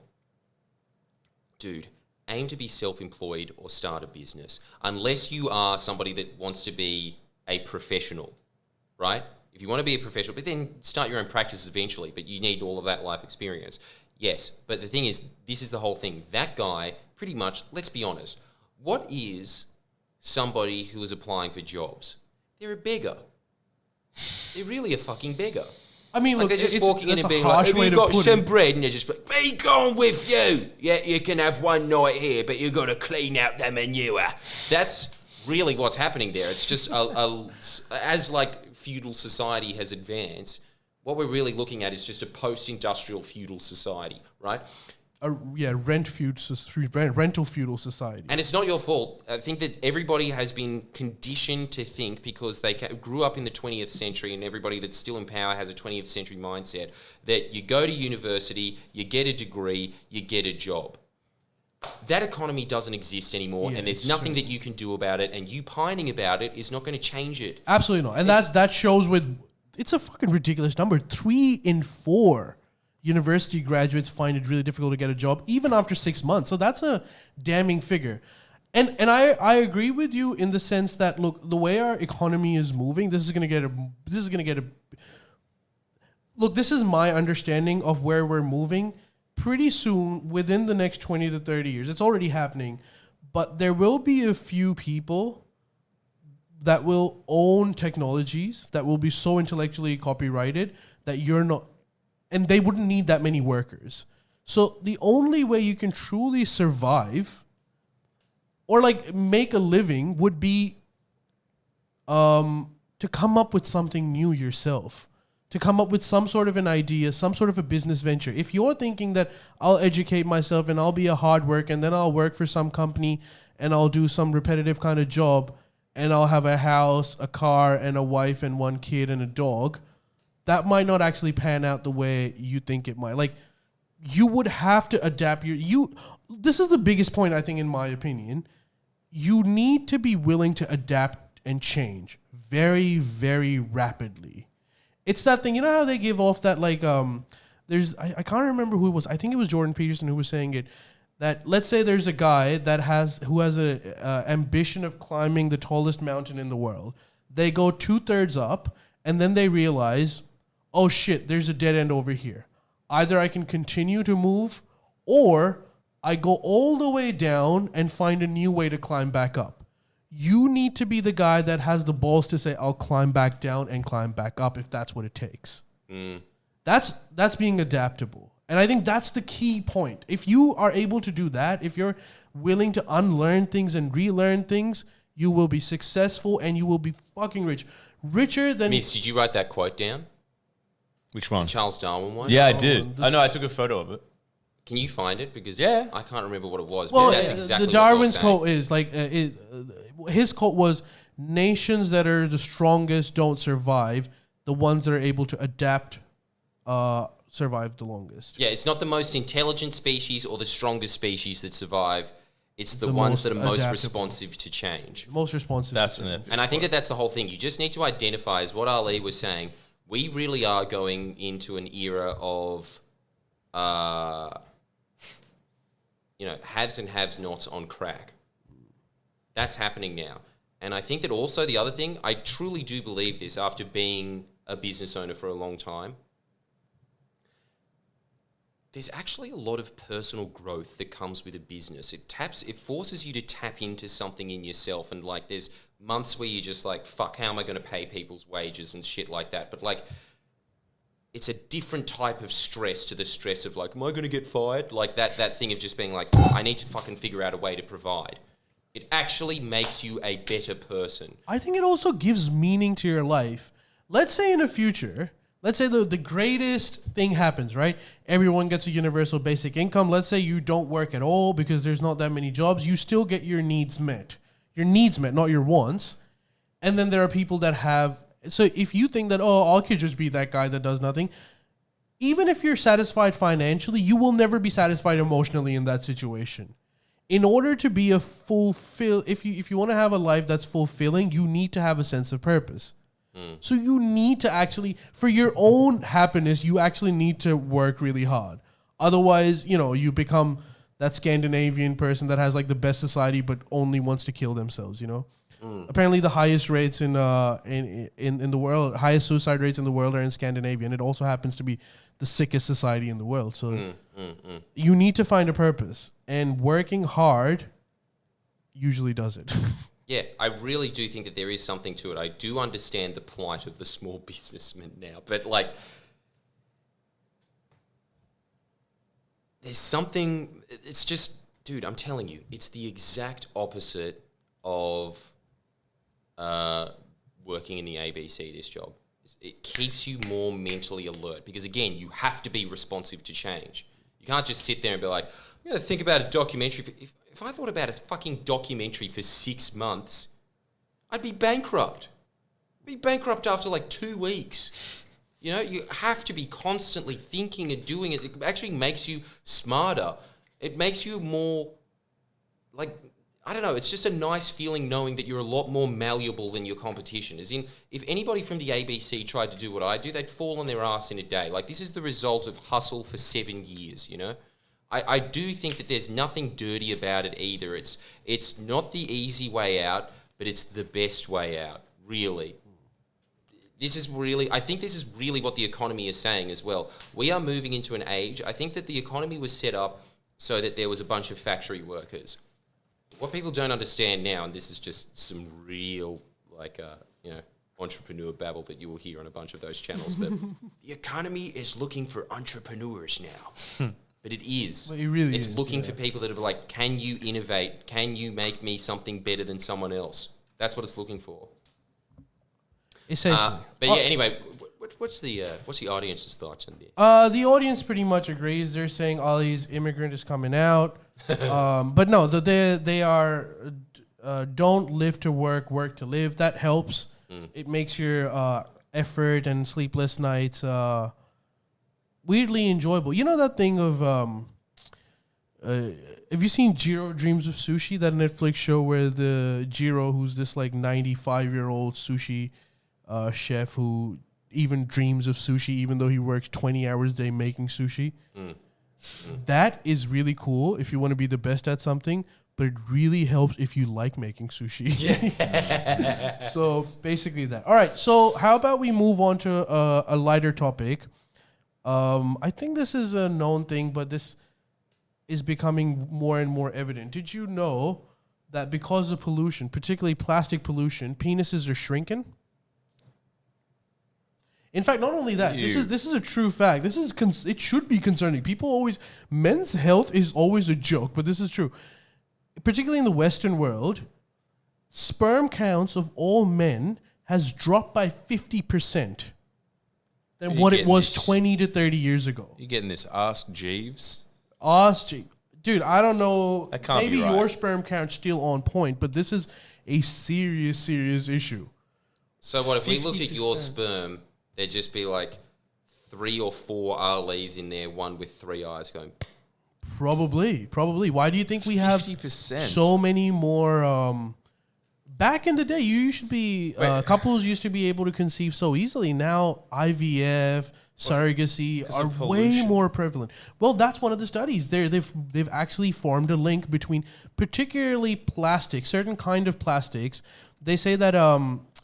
dude, aim to be self-employed or start a business. Unless you are somebody that wants to be a professional, right? If you want to be a professional, but then start your own practice eventually, but you need all of that life experience. Yes, but the thing is, this is the whole thing. That guy, pretty much, let's be honest, what is somebody who is applying for jobs? They're a beggar. They're really a fucking beggar. I mean, Like look, they're just it's- walking in that's and a being like, harsh have way you to got put some it. bread? And they're just like, be gone with you. Yeah, you can have one night here, but you got to clean out the manure. That's really what's happening there. It's just as like feudal society has advanced, what we're really looking at is just a post-industrial feudal society, right? Rental feudal society. And it's not your fault. I think that everybody has been conditioned to think because they grew up in the 20th century, and everybody that's still in power has a 20th century mindset, that you go to university, you get a degree, you get a job. That economy doesn't exist anymore, Yeah, and there's it's nothing true. that you can do about it, and you pining about it is not going to change it. Absolutely not. And that shows with, it's a fucking ridiculous number. 3 in 4 university graduates find it really difficult to get a job, even after 6 months. So that's a damning figure. And I agree with you in the sense that, look, the way our economy is moving, this is my understanding of where we're moving. Pretty soon, within the next 20 to 30 years, it's already happening, but there will be a few people that will own technologies that will be so intellectually copyrighted that you're not, and they wouldn't need that many workers. So the only way you can truly survive or like make a living would be to come up with something new yourself, to come up with some sort of an idea, some sort of a business venture. If you're thinking that I'll educate myself and I'll be a hard worker and then I'll work for some company and I'll do some repetitive kind of job and I'll have a house, a car, and a wife and 1 kid and a dog, that might not actually pan out the way you think it might. Like, you would have to adapt this is the biggest point, I think, in my opinion. You need to be willing to adapt and change very, very rapidly. It's that thing, you know how they give off that, like, I can't remember who it was. I think it was Jordan Peterson who was saying it, that let's say there's a guy who has a ambition of climbing the tallest mountain in the world. They go 2/3 up, and then they realize, oh shit, there's a dead end over here. Either I can continue to move, or I go all the way down and find a new way to climb back up. You need to be the guy that has the balls to say, I'll climb back down and climb back up if that's what it takes. That's being adaptable. And I think that's the key point. If you are able to do that, if you're willing to unlearn things and relearn things, you will be successful and you will be fucking rich. Richer than... Miss, did you write that quote down? Which one? Charles Darwin one? Yeah, I did. I know. I took a photo of it. Can you find it? Because Yeah. I can't remember what it was. Well, but that's exactly the Darwin's what you're saying. quote is like, his quote was, nations that are the strongest don't survive. The ones that are able to adapt survive the longest. Yeah, it's not the most intelligent species or the strongest species that survive. It's the ones most that are most adaptable. responsive to change. Most responsive. That's it. And I think that that's the whole thing. You just need to identify, as what Ali was saying, we really are going into an era of, haves and have-nots on crack. That's happening now. And I think that also the other thing, I truly do believe this after being a business owner for a long time, there's actually a lot of personal growth that comes with a business. It forces you to tap into something in yourself, and like there's months where you're just like, fuck, how am I going to pay people's wages and shit like that? But like, it's a different type of stress to the stress of like, am I going to get fired? Like that thing of just being like, I need to fucking figure out a way to provide. It actually makes you a better person. I think it also gives meaning to your life. Let's say in the future, let's say the greatest thing happens, right? Everyone gets a universal basic income. Let's say you don't work at all because there's not that many jobs. You still get your needs met. Your needs met, not your wants. And then there are people that have... So if you think that, I could just be that guy that does nothing, even if you're satisfied financially, you will never be satisfied emotionally in that situation. In order to be if you want to have a life that's fulfilling, you need to have a sense of purpose. So you need to actually, for your own happiness, you actually need to work really hard. Otherwise, you become that Scandinavian person that has like the best society but only wants to kill themselves, Apparently the highest rates in the world, highest suicide rates in the world are in Scandinavia, and it also happens to be the sickest society in the world. So you need to find a purpose, and working hard usually does it. Yeah, I really do think that there is something to it. I do understand the plight of the small businessman now, but like, there's something. It's just, dude. I'm telling you, it's the exact opposite of working in the ABC. This job, it keeps you more mentally alert because again, you have to be responsive to change. You can't just sit there and be like, I'm gonna think about a documentary. If I thought about a fucking documentary for 6 months, I'd be bankrupt. I'd be bankrupt after like 2 weeks. You know, you have to be constantly thinking and doing it. It actually makes you smarter. It makes you more, like, I don't know, it's just a nice feeling knowing that you're a lot more malleable than your competition. As in, if anybody from the ABC tried to do what I do, they'd fall on their ass in a day. Like, this is the result of hustle for 7 years, you know? I do think that there's nothing dirty about it either. It's not the easy way out, but it's the best way out, really. I think this is really what the economy is saying as well. We are moving into an age, I think that the economy was set up so that there was a bunch of factory workers. What people don't understand now, and this is just some real, like, entrepreneur babble that you will hear on a bunch of those channels, but the economy is looking for entrepreneurs now. But it is. Well, it really it's is, looking for people that are like, can you innovate? Can you make me something better than someone else? That's what it's looking for. Essentially. But yeah, anyway, what's the audience's thoughts on this? The audience pretty much agrees. They're saying all these immigrant is coming out. But no, they are don't live to work, work to live. That helps. It makes your effort and sleepless nights weirdly enjoyable. You know that thing of have you seen Jiro Dreams of Sushi, that Netflix show where the Jiro, who's this like 95-year-old sushi chef who even dreams of sushi even though he works 20 hours a day making sushi? That is really cool if you want to be the best at something, but it really helps if you like making sushi. Yeah. So basically that. All right, so how about we move on to a lighter topic? I think this is a known thing, but this is becoming more and more evident. Did you know that because of pollution, particularly plastic pollution, penises are shrinking? In fact, not only that, this is a true fact. This is it should be concerning. People always, men's health is always a joke, but this is true. Particularly in the Western world, sperm counts of all men has dropped by 50% than what it was 20 to 30 years ago. You getting this? Ask Jeeves. Dude, I don't know. That can't Maybe be right. your sperm count's still on point, but this is a serious, serious issue. So what if we looked at 50%. your sperm, there'd just be like 3 or 4 RLEs in there, one with 3 eyes going... Probably. Why do you think we have 50%? so many more? Back in the day, you used to be couples used to be able to conceive so easily. Now IVF, surrogacy are way more prevalent. Well, that's one of the studies. They've actually formed a link between particularly plastics, certain kind of plastics. They say that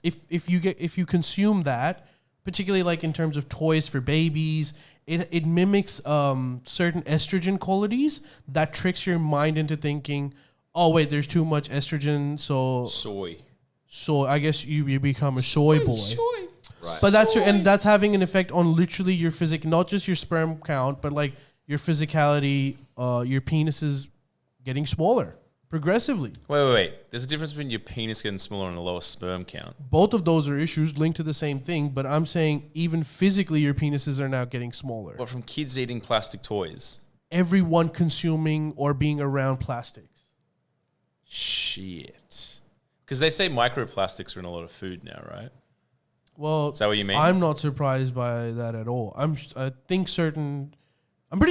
if you consume that, particularly like in terms of toys for babies, it mimics certain estrogen qualities that tricks your mind into thinking, oh wait, there's too much estrogen, so I guess you become a soy boy. Right. But that's having an effect on literally your not just your sperm count, but like your physicality. Your penis is getting smaller progressively. Wait. There's a difference between your penis getting smaller and a lower sperm count. Both of those are issues linked to the same thing, but I'm saying even physically your penises are now getting smaller. What, from kids eating plastic toys? Everyone consuming or being around plastics. Shit. Because they say microplastics are in a lot of food now, right? Well, is that what you mean? I'm not surprised by that at all. I'm pretty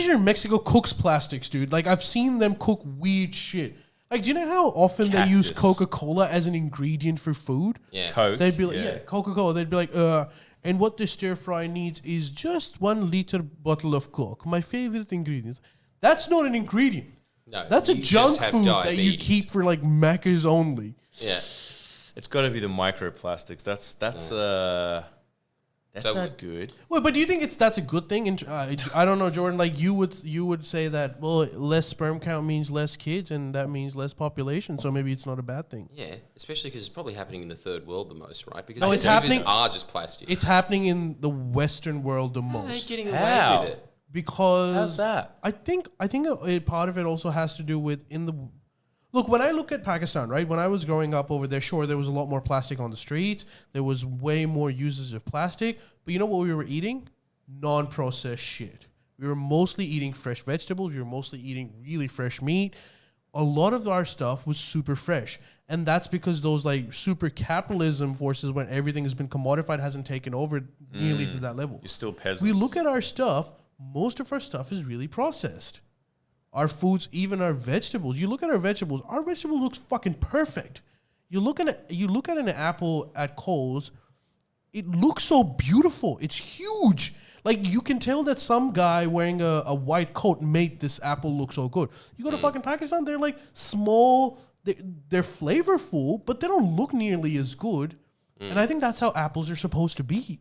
sure Mexico cooks plastics, dude. Like, I've seen them cook weird shit. Like, do you know how often they use Coca-Cola as an ingredient for food? Yeah. Coke. They'd be like, Coca-Cola. They'd be like, and what the stir fry needs is just 1 liter bottle of Coke. My favorite ingredient. That's not an ingredient. No, that's a junk food that you keep for like Macca's only. Yeah. It's got to be the microplastics. That's not good. Well, but do you think that's a good thing? And I don't know, Jordan. Like you would say that less sperm count means less kids, and that means less population. So maybe it's not a bad thing. Yeah, especially because it's probably happening in the third world the most, right? Because it's happening. Are just plastic. It's happening in the Western world the most. They're getting away with it. because How's that? I think part of it also has to do with look, when I look at Pakistan, right? When I was growing up over there, sure, there was a lot more plastic on the streets. There was way more usage of plastic. But you know what we were eating? Non-processed shit. We were mostly eating fresh vegetables. We were mostly eating really fresh meat. A lot of our stuff was super fresh. And that's because those like super capitalism forces, when everything has been commodified, hasn't taken over nearly to that level. You're still peasants. We look at our stuff, most of our stuff is really processed. Our foods, even our vegetables. You look at our vegetables looks fucking perfect. You look at an apple at Kohl's, it looks so beautiful. It's huge. Like, you can tell that some guy wearing a white coat made this apple look so good. You go to fucking Pakistan, they're like small, they're flavorful, but they don't look nearly as good. And I think that's how apples are supposed to be.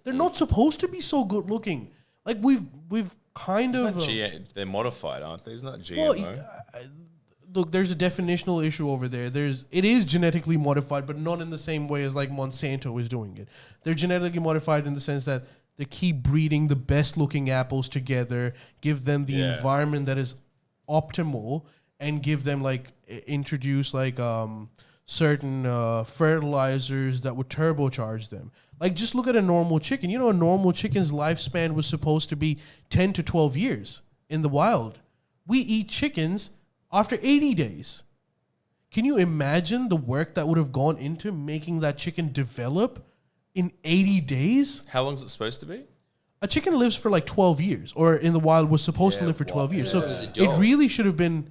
They're not supposed to be so good looking. Like, we've kind of... they're modified, aren't they? It's not GMO. Well, look, there's a definitional issue over there. It is genetically modified, but not in the same way as like Monsanto is doing it. They're genetically modified in the sense that they keep breeding the best looking apples together, give them the environment that is optimal, and give them like introduce like certain fertilizers that would turbocharge them. Like, just look at a normal chicken. You know, a normal chicken's lifespan was supposed to be 10 to 12 years in the wild. We eat chickens after 80 days. Can you imagine the work that would have gone into making that chicken develop in 80 days? How long is it supposed to be? A chicken lives for like 12 years, or in the wild was supposed to live for 12 years. So it really should have been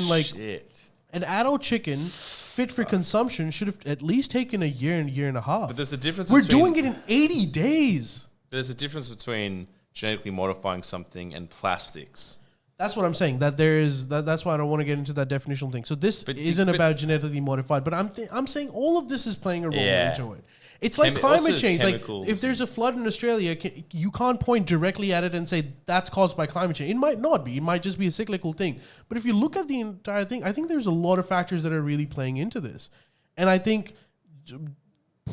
like Shit. an adult chicken fit for consumption should have at least taken a year and a half. But there's a difference We're between... doing it in 80 days. There's a difference between genetically modifying something and plastics. That's what I'm saying. That's why I don't want to get into that definitional thing. So this isn't about genetically modified, but I'm saying all of this is playing a role into it. It's like climate change. Like, if there's a flood in Australia, you can't point directly at it and say that's caused by climate change. It might not be. It might just be a cyclical thing. But if you look at the entire thing, I think there's a lot of factors that are really playing into this. And I think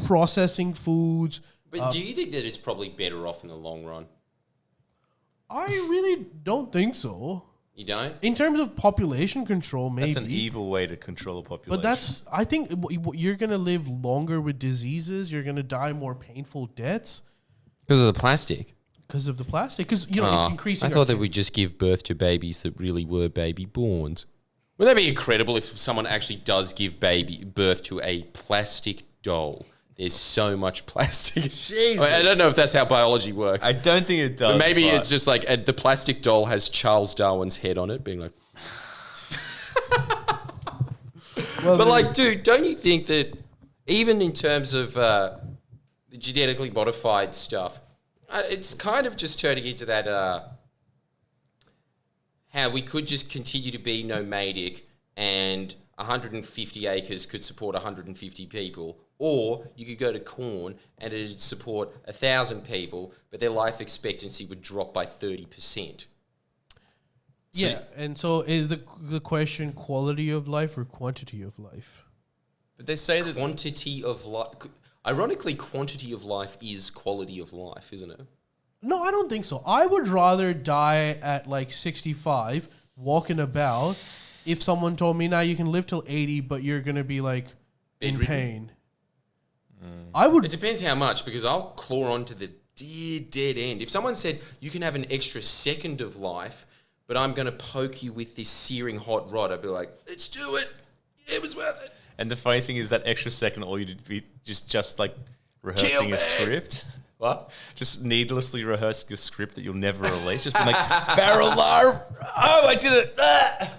processing foods. But do you think that it's probably better off in the long run? I really don't think so. You don't? In terms of population control, maybe. That's an evil way to control a population. But I think you're going to live longer with diseases. You're going to die more painful deaths. Because of the plastic? Because of the plastic. Because, it's increasing. I thought that we just give birth to babies that really were baby borns. Wouldn't that be incredible if someone actually does give birth to a plastic doll? There's so much plastic. Jesus. I don't know if that's how biology works. I don't think it does. But maybe it's just like the plastic doll has Charles Darwin's head on it, being like... But like, dude, don't you think that even in terms of the genetically modified stuff, it's kind of just turning into that how we could just continue to be nomadic and 150 acres could support 150 people, or you could go to corn and it'd support 1,000 people, but their life expectancy would drop by 30%. Yeah, and so is the question quality of life or quantity of life? But they say that... Quantity of life... Ironically, quantity of life is quality of life, isn't it? No, I don't think so. I would rather die at like 65, walking about, if someone told me, now you can live till 80, but you're going to be like in pain. I would... It depends how much, because I'll claw on to the dead end. If someone said, you can have an extra second of life, but I'm going to poke you with this searing hot rod, I'd be like, let's do it. It was worth it. And the funny thing is that extra second, all you did be just like rehearsing a script. What? Just needlessly rehearsing a script that you'll never release. Just being like, barrel arm. Oh, I did it. Ah!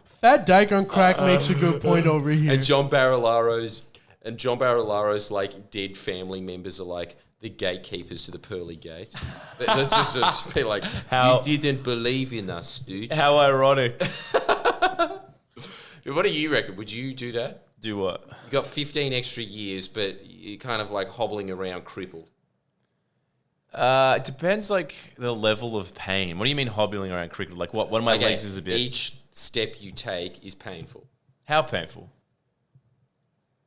Fat Dyke on crack makes a good point over here. And John Barilaro's like dead family members are like the gatekeepers to the pearly gates. Let's just be like, you didn't believe in us, dude. How ironic. What do you reckon? Would you do that? Do what? You got 15 extra years, but you're kind of like hobbling around crippled. It depends, like, the level of pain. What do you mean hobbling around crippled? Like, what? One of my legs is a bit... Each step you take is painful. How painful?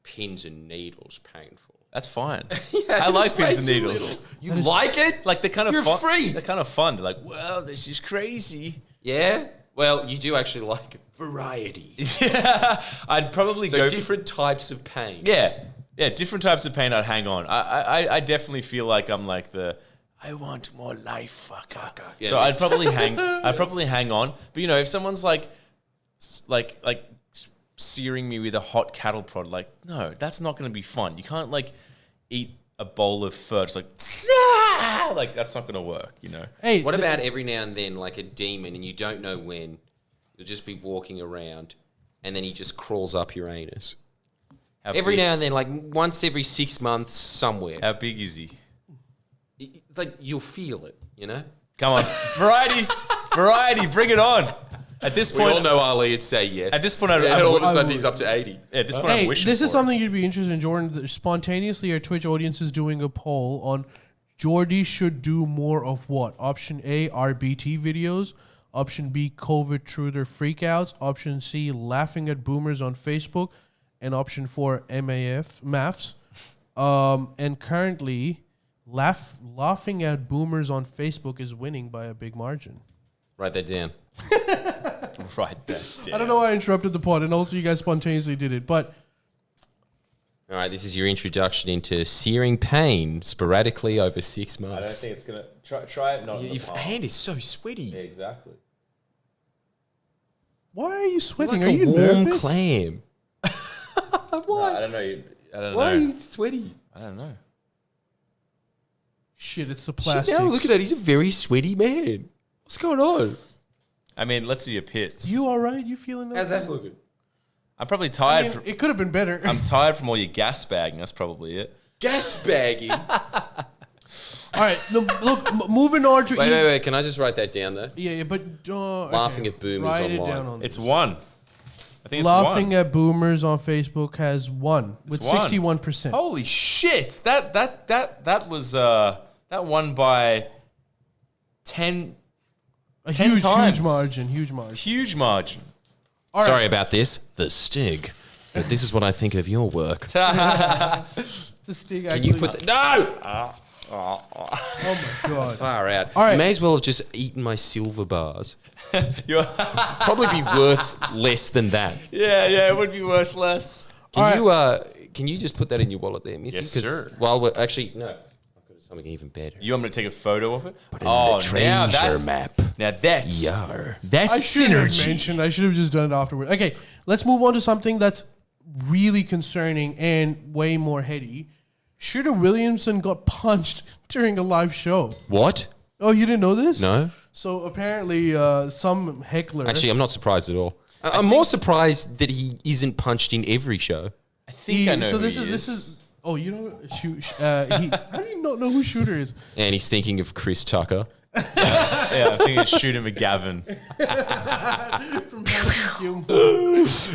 Pins and needles painful. That's fine. Yeah, I like it's way pins and too needles. little. You like it? Like they're kind of You're fun. free. They're kind of fun. They're like, well, this is crazy. Yeah. Well, you do actually like variety. Yeah, I'd probably So go. different types of pain. Yeah, different types of pain. I'd hang on. I definitely feel like I'm like I want more life, fucker. Yeah, So I'd probably hang. I'd probably hang on. But if someone's like searing me with a hot cattle prod, like no, that's not going to be fun. You can't like eat a bowl of fur. It's like that's not going to work. Hey, What about every now and then, like a demon, and you don't know when, you'll just be walking around, and then he just crawls up your anus. How Every big, now and then, like once every 6 months, somewhere. How big is he? Like you'll feel it, Come on, variety, bring it on. At this We point, all know Ali would say yes. At this point, and all of a I sudden would. he's up to 80. at this point, I'm Hey, wishing this is for it. something you'd be interested in, Jordan. Spontaneously, our Twitch audience is doing a poll on Jordy should do more of what? Option A, RBT videos. Option B, COVID truther freakouts. Option C, laughing at boomers on Facebook. And option 4, MAFs. And currently, laughing at boomers on Facebook is winning by a big margin. Write that down. Right there. I don't know why I interrupted the pod, and also you guys spontaneously did it, but All right, this is your introduction into searing pain sporadically over 6 months. I don't think it's gonna try it. Not in the Your palm. hand is so sweaty. Yeah, exactly. why are you sweating? Like Are a you warm nervous? clam. No, I don't know. I don't Why are know. you sweaty? I don't know. Shit, it's the Shit, plastic. now look at that. He's a very sweaty man. What's going on? I mean, let's see your pits. You all right? You feeling How's okay? that looking? I'm probably I tired. mean, from, it could have been better. I'm tired from all your gas bagging. That's probably it. Gas bagging. all right, no, look, moving on to Wait. Can I just write that down there? Yeah, but Laughing at boomers write online. It down on It's this. one. I think it's Laughing one. at boomers on Facebook has won with It's one. 61%. Holy shit! That was that won by 10. A 10 huge, times. huge margin, huge margin. Huge margin. All right. Sorry about this. The Stig. But this is what I think of your work. The Stig Can actually. you put that? No! Oh my god. Far out. All right. You may as well have just eaten my silver bars. You're- Probably be worth less than that. yeah, it would be worth less. Can you just put that in your wallet there, Missy? Yes, 'Cause sir. While we're actually no, I've got something even better. You want me to take a photo of it? Put it in the treasure map. Now that's Yar. That's I should have synergy. mentioned. I should have just done it afterward. Okay, let's move on to something that's really concerning and way more heady. Shooter Williamson got punched during a live show. What? Oh, you didn't know this? No. So apparently, some heckler. Actually, I'm not surprised at all. I'm more surprised that he isn't punched in every show. I think I know So who this he is this is. Oh, you know, how do you not know who Shooter is? And he's thinking of Chris Tucker. Yeah, I think it's Shooter McGavin. From Happy Gilmore.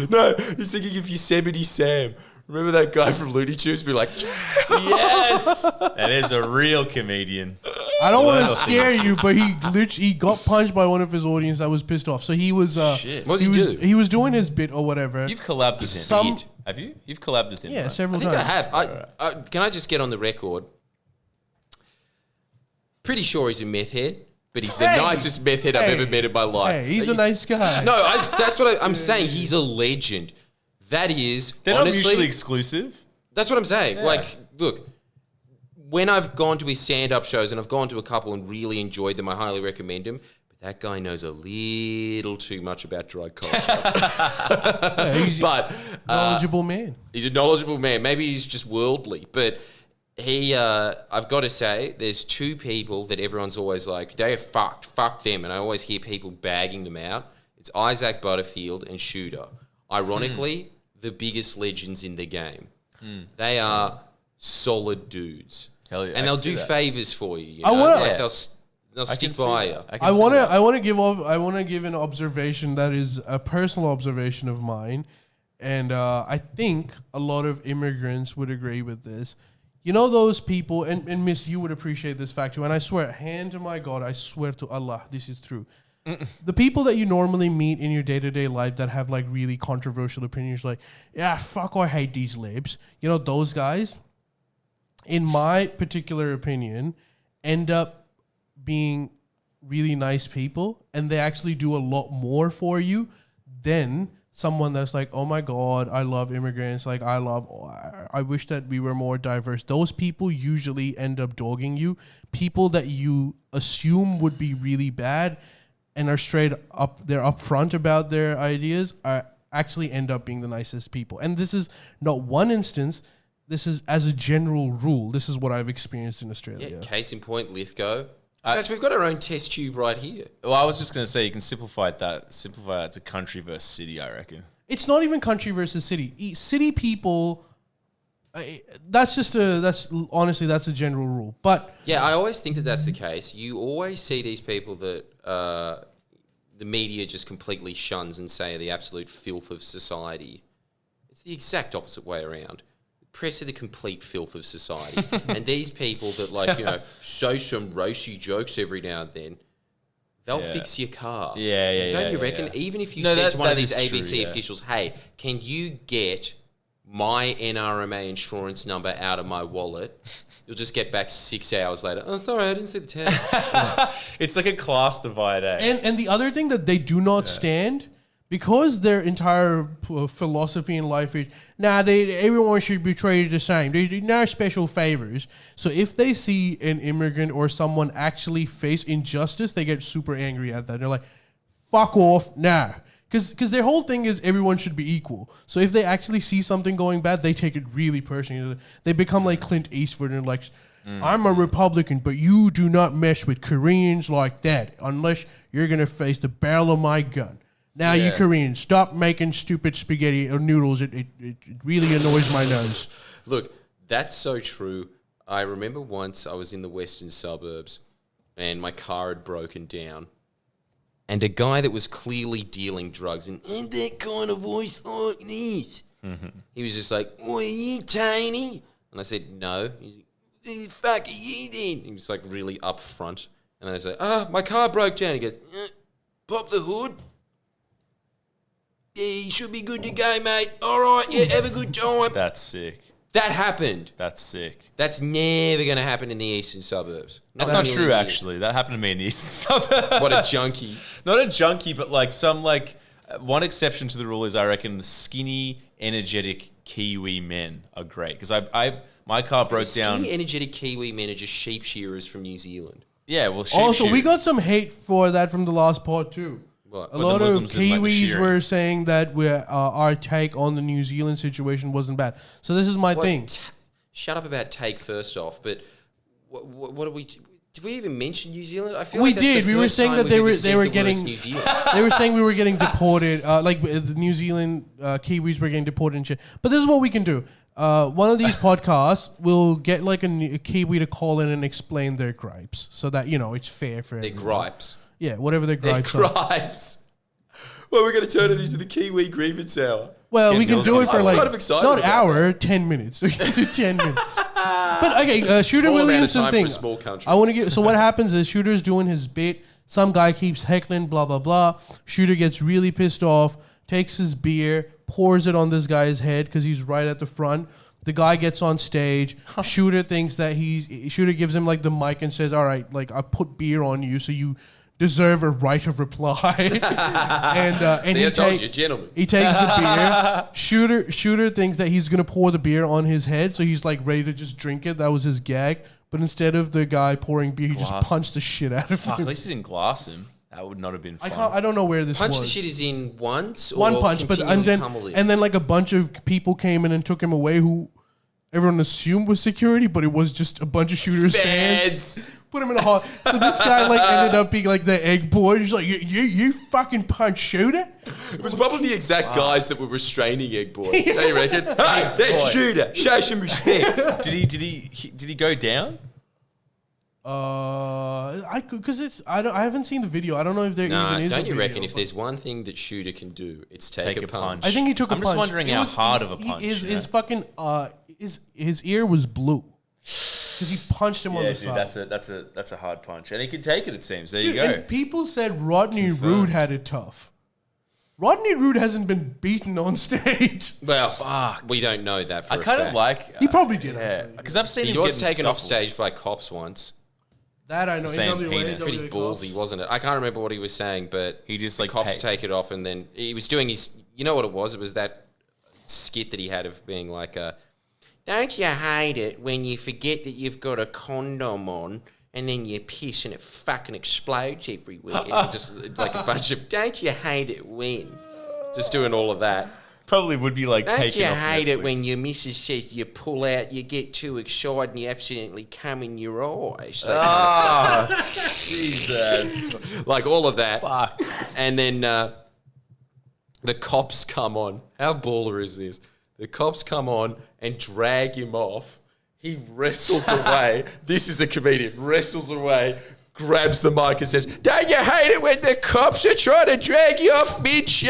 No, he's thinking of Yosemite Sam. Remember that guy from Looney Tunes? Be like, Yes, that is a real comedian. I don't want to scare you, but he got punched by one of his audience that was pissed off. So he was Shit. What he did he was do? he was doing his bit or whatever. You've collabed with him. Some- Have you? You've collabed with him. Yeah, right? several I think times. I have. Can I just get on the record? Pretty sure he's a meth head, but he's the Hey! nicest meth head I've ever met in my life. Hey, he's a nice guy. No, that's what I'm saying. He's a legend. That is, They're honestly, not usually exclusive. that's what I'm saying. Like, look, when I've gone to his stand-up shows, and I've gone to a couple and really enjoyed them, I highly recommend him. But that guy knows a little too much about drug culture. Yeah, he's But a knowledgeable man. he's a knowledgeable man. Maybe he's just worldly, but he, I've got to say, there's two people that everyone's always like, they are fucked, fuck them. And I always hear people bagging them out. It's Isaac Butterfield and Shooter. Ironically, the biggest legends in the game. They are solid dudes. Hell yeah, I And they'll can see do that. favors for you. I know? wanna- Like Yeah. they'll I can stick see by that. you. I can see that. I want to give an observation that is a personal observation of mine, and I think a lot of immigrants would agree with this. You know those people, and Miss, you would appreciate this fact too. And I swear, hand to my God, I swear to Allah, this is true. The people that you normally meet in your day-to-day life that have like really controversial opinions, like, yeah, fuck, I hate these libs. You know those guys. in my particular opinion, end up being really nice people, and they actually do a lot more for you than someone that's like, oh my God, I love immigrants. Like, I wish that we were more diverse. Those people usually end up dogging you. People that you assume would be really bad and are straight up, they're upfront about their ideas, are actually end up being the nicest people. And this is not one instance. This is as a general rule. This is what I've experienced in Australia. Yeah, case in point, Lithgow. Actually, we've got our own test tube right here. Well, I was just going to say you can simplify that to country versus city, I reckon. It's not even country versus city. City people, that's honestly a general rule. But yeah, I always think that that's the case. You always see these people that the media just completely shuns and say are the absolute filth of society. It's the exact opposite way around. Press are the complete filth of society. And these people that, like, you know, say some racy jokes every now and then, they'll fix your car. Don't you reckon? Even if you said to one of these ABC officials, hey, can you get my NRMA insurance number out of my wallet? You'll just get back 6 hours later. Oh, sorry, I didn't see the text. It's like a class divide, eh? And the other thing that they do not stand, because their entire philosophy in life is, everyone should be treated the same. There's no special favors. So if they see an immigrant or someone actually face injustice, they get super angry at that. They're like, fuck off, nah. Because their whole thing is everyone should be equal. So if they actually see something going bad, they take it really personally. They become like Clint Eastwood and like, I'm a Republican, but you do not mess with Koreans like that unless you're going to face the barrel of my gun. Now, you Koreans, stop making stupid spaghetti or noodles. It really annoys my nose. Look, that's so true. I remember once I was in the western suburbs and my car had broken down. And a guy that was clearly dealing drugs and that kind of voice like this. He was just like, "Oh, are you Tony?" And I said, "No." He's like, "Who the fuck are you then?" He was like really upfront. And then I said, my car broke down. He goes, "Pop the hood. Yeah, you should be good to go, mate. All right, yeah, have a good time." That's sick. That happened. That's sick. That's never going to happen in the eastern suburbs. That's not true, actually. That happened to me in the eastern suburbs. What a junkie. Not a junkie, but like one exception to the rule is I reckon skinny, energetic Kiwi men are great. Because my car broke down. Skinny, energetic Kiwi men are just sheep shearers from New Zealand. Yeah, well, sheep Also, we shearers. got some hate for that from the last pod too. What? A lot of Muslims didn't like the Kiwis shearing. were saying that our take on the New Zealand situation wasn't bad. So this is my thing. Shut up about take first off, but what do we... Did we even mention New Zealand? I feel We like that's did. the We were first saying time that we've they ever were said the words getting New Zealand. they were saying we were getting deported. Like the New Zealand Kiwis were getting deported and shit. But this is what we can do. One of these podcasts will get like a Kiwi to call in and explain their gripes, so that it's fair for Their everyone. gripes. Yeah, whatever their Their gripes are. gripes. Well, we're going to turn it into the Kiwi grievance hour. Well, we can do it for I'm like kind of excited not about hour, 10 minutes. We can do 10 minutes. But okay, Shooter Small amount of Williamson time for thing. a small country. I want to get. So what happens is Shooter's doing his bit. Some guy keeps heckling, blah blah blah. Shooter gets really pissed off, takes his beer, pours it on this guy's head because he's right at the front. The guy gets on stage. Shooter thinks that Shooter gives him like the mic and says, "All right, like I put beer on you, so you deserve a right of reply." and See, I told you, gentlemen. he takes the beer. Shooter thinks that he's gonna pour the beer on his head, so he's like ready to just drink it. That was his gag. But instead of the guy pouring beer, he just punched the shit out of Fuck, him. at least he didn't glass him. That would not have been fun. I don't know where this Punch was. the shit is in once or One punch, but continually pummel him? and then like a bunch of people came in and took him away who everyone assumed was security, but it was just a bunch of Shooter's fans. Put him in a hall. So this guy like ended up being like the egg boy. He's like, you fucking punch Shooter. It was probably the exact guys that were restraining Egg Boy. Don't you reckon? Hey, that Shooter, show some respect. Did he go down? I haven't seen the video. I don't know if there even is. Don't a you video, rection if but there's one thing that Shooter can do, it's take a punch. I think he took a I'm punch. just wondering how hard of a punch. His fucking his ear was blue because he punched him on the dude, side. that's a hard punch, and he can take it. It seems. There Dude, you go. and people said Rodney Rude had it tough. Rodney Rude hasn't been beaten on stage. Well, we don't know that for I a kind of fact. like. He probably did. Yeah, actually. because I've seen He him was getting taken off scuffles. stage by cops once. That I know. Same NWA, penis. NWA Pretty ballsy, cops. wasn't it? I can't remember what he was saying, but He just, the like, cops paid. take it off, and then he was doing his. You know what it was? It was that skit that he had of being like, "Don't you hate it when you forget that you've got a condom on?" And then you piss and it fucking explodes everywhere. And just it's like a bunch of, don't you hate it when? Just doing all of that. Probably would be like Don't taken you off hate it Netflix. when your missus says you pull out, you get too excited and you accidentally come in your eyes? That kind of stuff. Jesus. Like all of that. Fuck. And then the cops come on. How baller is this? The cops come on and drag him off. He wrestles away. This is a comedian. Wrestles away, grabs the mic and says, "Don't you hate it when the cops are trying to drag you off mid-show?"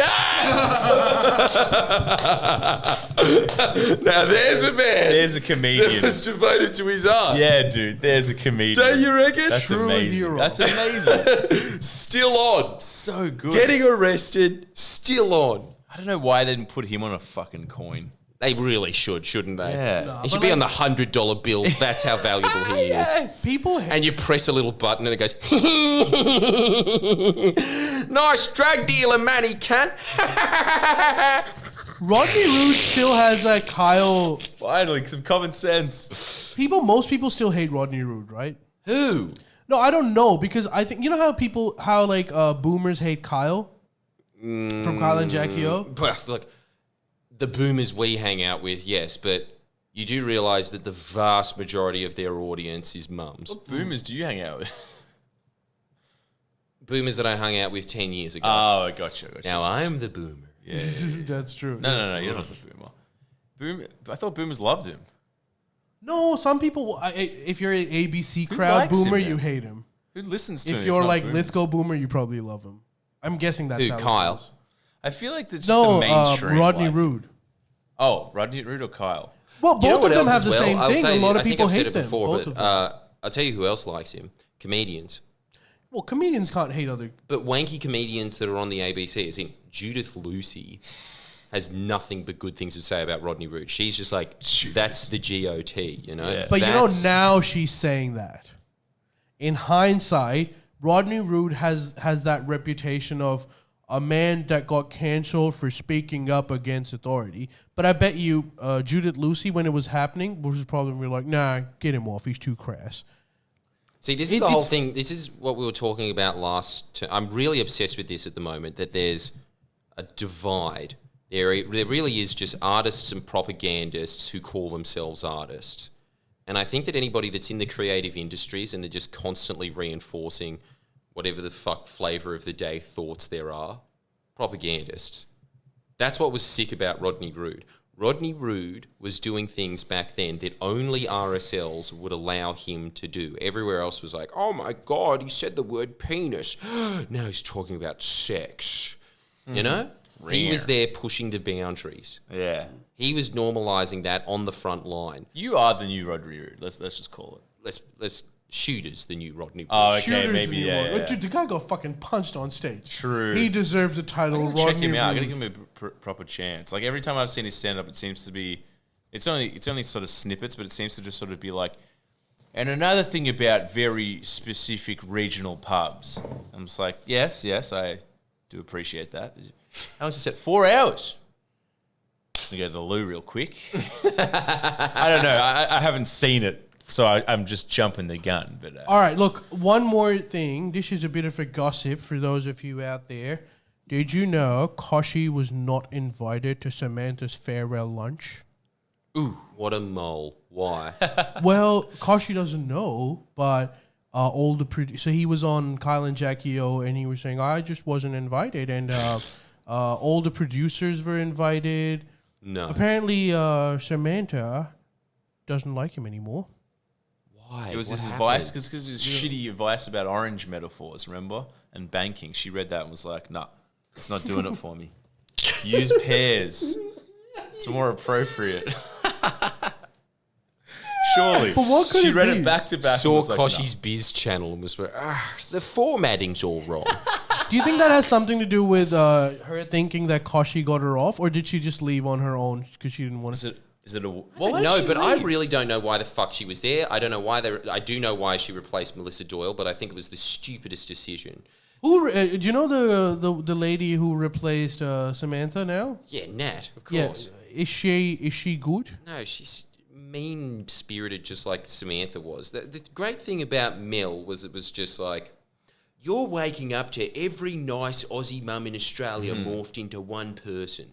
Now there's a man. There's a comedian. That's devoted to his art. Yeah, dude. There's a comedian. Don't you reckon? That's True amazing. hero. That's amazing. Still on. So good. Getting arrested, still on. I don't know why they didn't put him on a fucking coin. They really should, shouldn't they? Yeah. Nah, He should but be on the like- $100 bill. That's how valuable he is. People hate. And you press a little button and it goes, "Nice drug dealer, money, cunt." Rodney Rude still has that Kyle. Finally, some common sense. Most people still hate Rodney Rude, right? Who? No, I don't know because I think you know how boomers hate Kyle from Kyle and Jackie O. Well, look, the boomers we hang out with, yes, but you do realise that the vast majority of their audience is mums. What boomers do you hang out with? Boomers that I hung out with 10 years ago. Oh, gotcha. Now I'm the boomer. Yeah. That's true. No, you're not the boomer. I thought boomers loved him. No, some people. If you're an ABC crowd likes him boomer, then? you hate him. Who listens to him? If you're not like boomers? Lithgow boomer, you probably love him. I'm guessing that's Who, how it Kyle? goes. I feel like that's just No, the mainstream. Rodney like- Rude. Oh, Rodney Rude or Kyle? Well, You know both what of them else have as the well? same I'll thing. say- A lot I of think people I've said hate it them. before, Both but of them. I'll tell you who else likes him. Comedians. Well, comedians can't hate other. But wanky comedians that are on the ABC, as in Judith Lucy, has nothing but good things to say about Rodney Rude. She's just like, that's the GOT, you know? Yeah. But you know, That's- now she's saying that. In hindsight, Rodney Rude has that reputation of a man that got canceled for speaking up against authority. But I bet you Judith Lucy, when it was happening, was probably like, nah, get him off. He's too crass. See, this is the whole thing. This is what we were talking about last. I'm really obsessed with this at the moment, that there's a divide. There really is just artists and propagandists who call themselves artists. And I think that anybody that's in the creative industries and they're just constantly reinforcing whatever the fuck flavour of the day thoughts there are, propagandists. That's what was sick about Rodney Rude. Rodney Rude was doing things back then that only RSLs would allow him to do. Everywhere else was like, oh my God, he said the word penis. Now he's talking about sex. You know? He was there pushing the boundaries. Yeah. He was normalising that on the front line. You are the new Rodney Rude. Let's just call it. Let's Shooters, the new Rodney Rude. Oh, okay, Shooter's maybe, the new yeah, one. yeah. Dude, the guy got fucking punched on stage. True. He deserves the title. I gotta check Rodney him out. I gotta Rude. give him a proper chance. Like every time I've seen his stand up, it seems to be, it's only sort of snippets, but it seems to just sort of be like, and another thing about very specific regional pubs. I'm just like, yes, I do appreciate that. How was it set? 4 hours. I'm gonna go to the loo real quick. I don't know. I haven't seen it, so I'm just jumping the gun. But All right, look, one more thing. This is a bit of a gossip for those of you out there. Did you know Koshi was not invited to Samantha's farewell lunch? Ooh, what a mole. Why? Well, Koshi doesn't know, but all the so he was on Kyle and Jackie O, and he was saying, I just wasn't invited, and all the producers were invited. No. Apparently, Samantha doesn't like him anymore. Why? it was What this happened? advice because it was shitty advice about orange metaphors, remember? And banking. She read that and was like, nah, it's not doing it for me. Use pears. It's more appropriate. Surely. But what could she it read be? it back to back. and Saw was like, Koshi's biz channel and was like, the formatting's all wrong. Do you think that has something to do with her thinking that Koshi got her off, or did she just leave on her own because she didn't want to? Is it a... I really don't know why the fuck she was there. I don't know why I do know why she replaced Melissa Doyle, but I think it was the stupidest decision. Who do you know the lady who replaced Samantha now? Yeah, Nat, of course. Yeah. Is she good? No, she's mean-spirited just like Samantha was. The great thing about Mel was it was just like, you're waking up to every nice Aussie mum in Australia morphed into one person.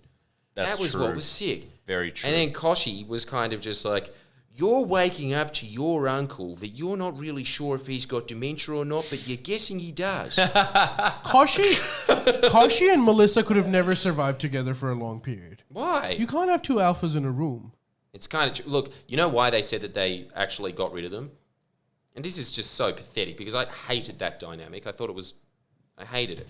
That was true. what was sick. Very true. And then Koshi was kind of just like, you're waking up to your uncle that you're not really sure if he's got dementia or not, but you're guessing he does. Koshi and Melissa could have never survived together for a long period. Why? You can't have two alphas in a room. It's kind of... Look, you know why they said that they actually got rid of them? And this is just so pathetic because I hated that dynamic. I hated it.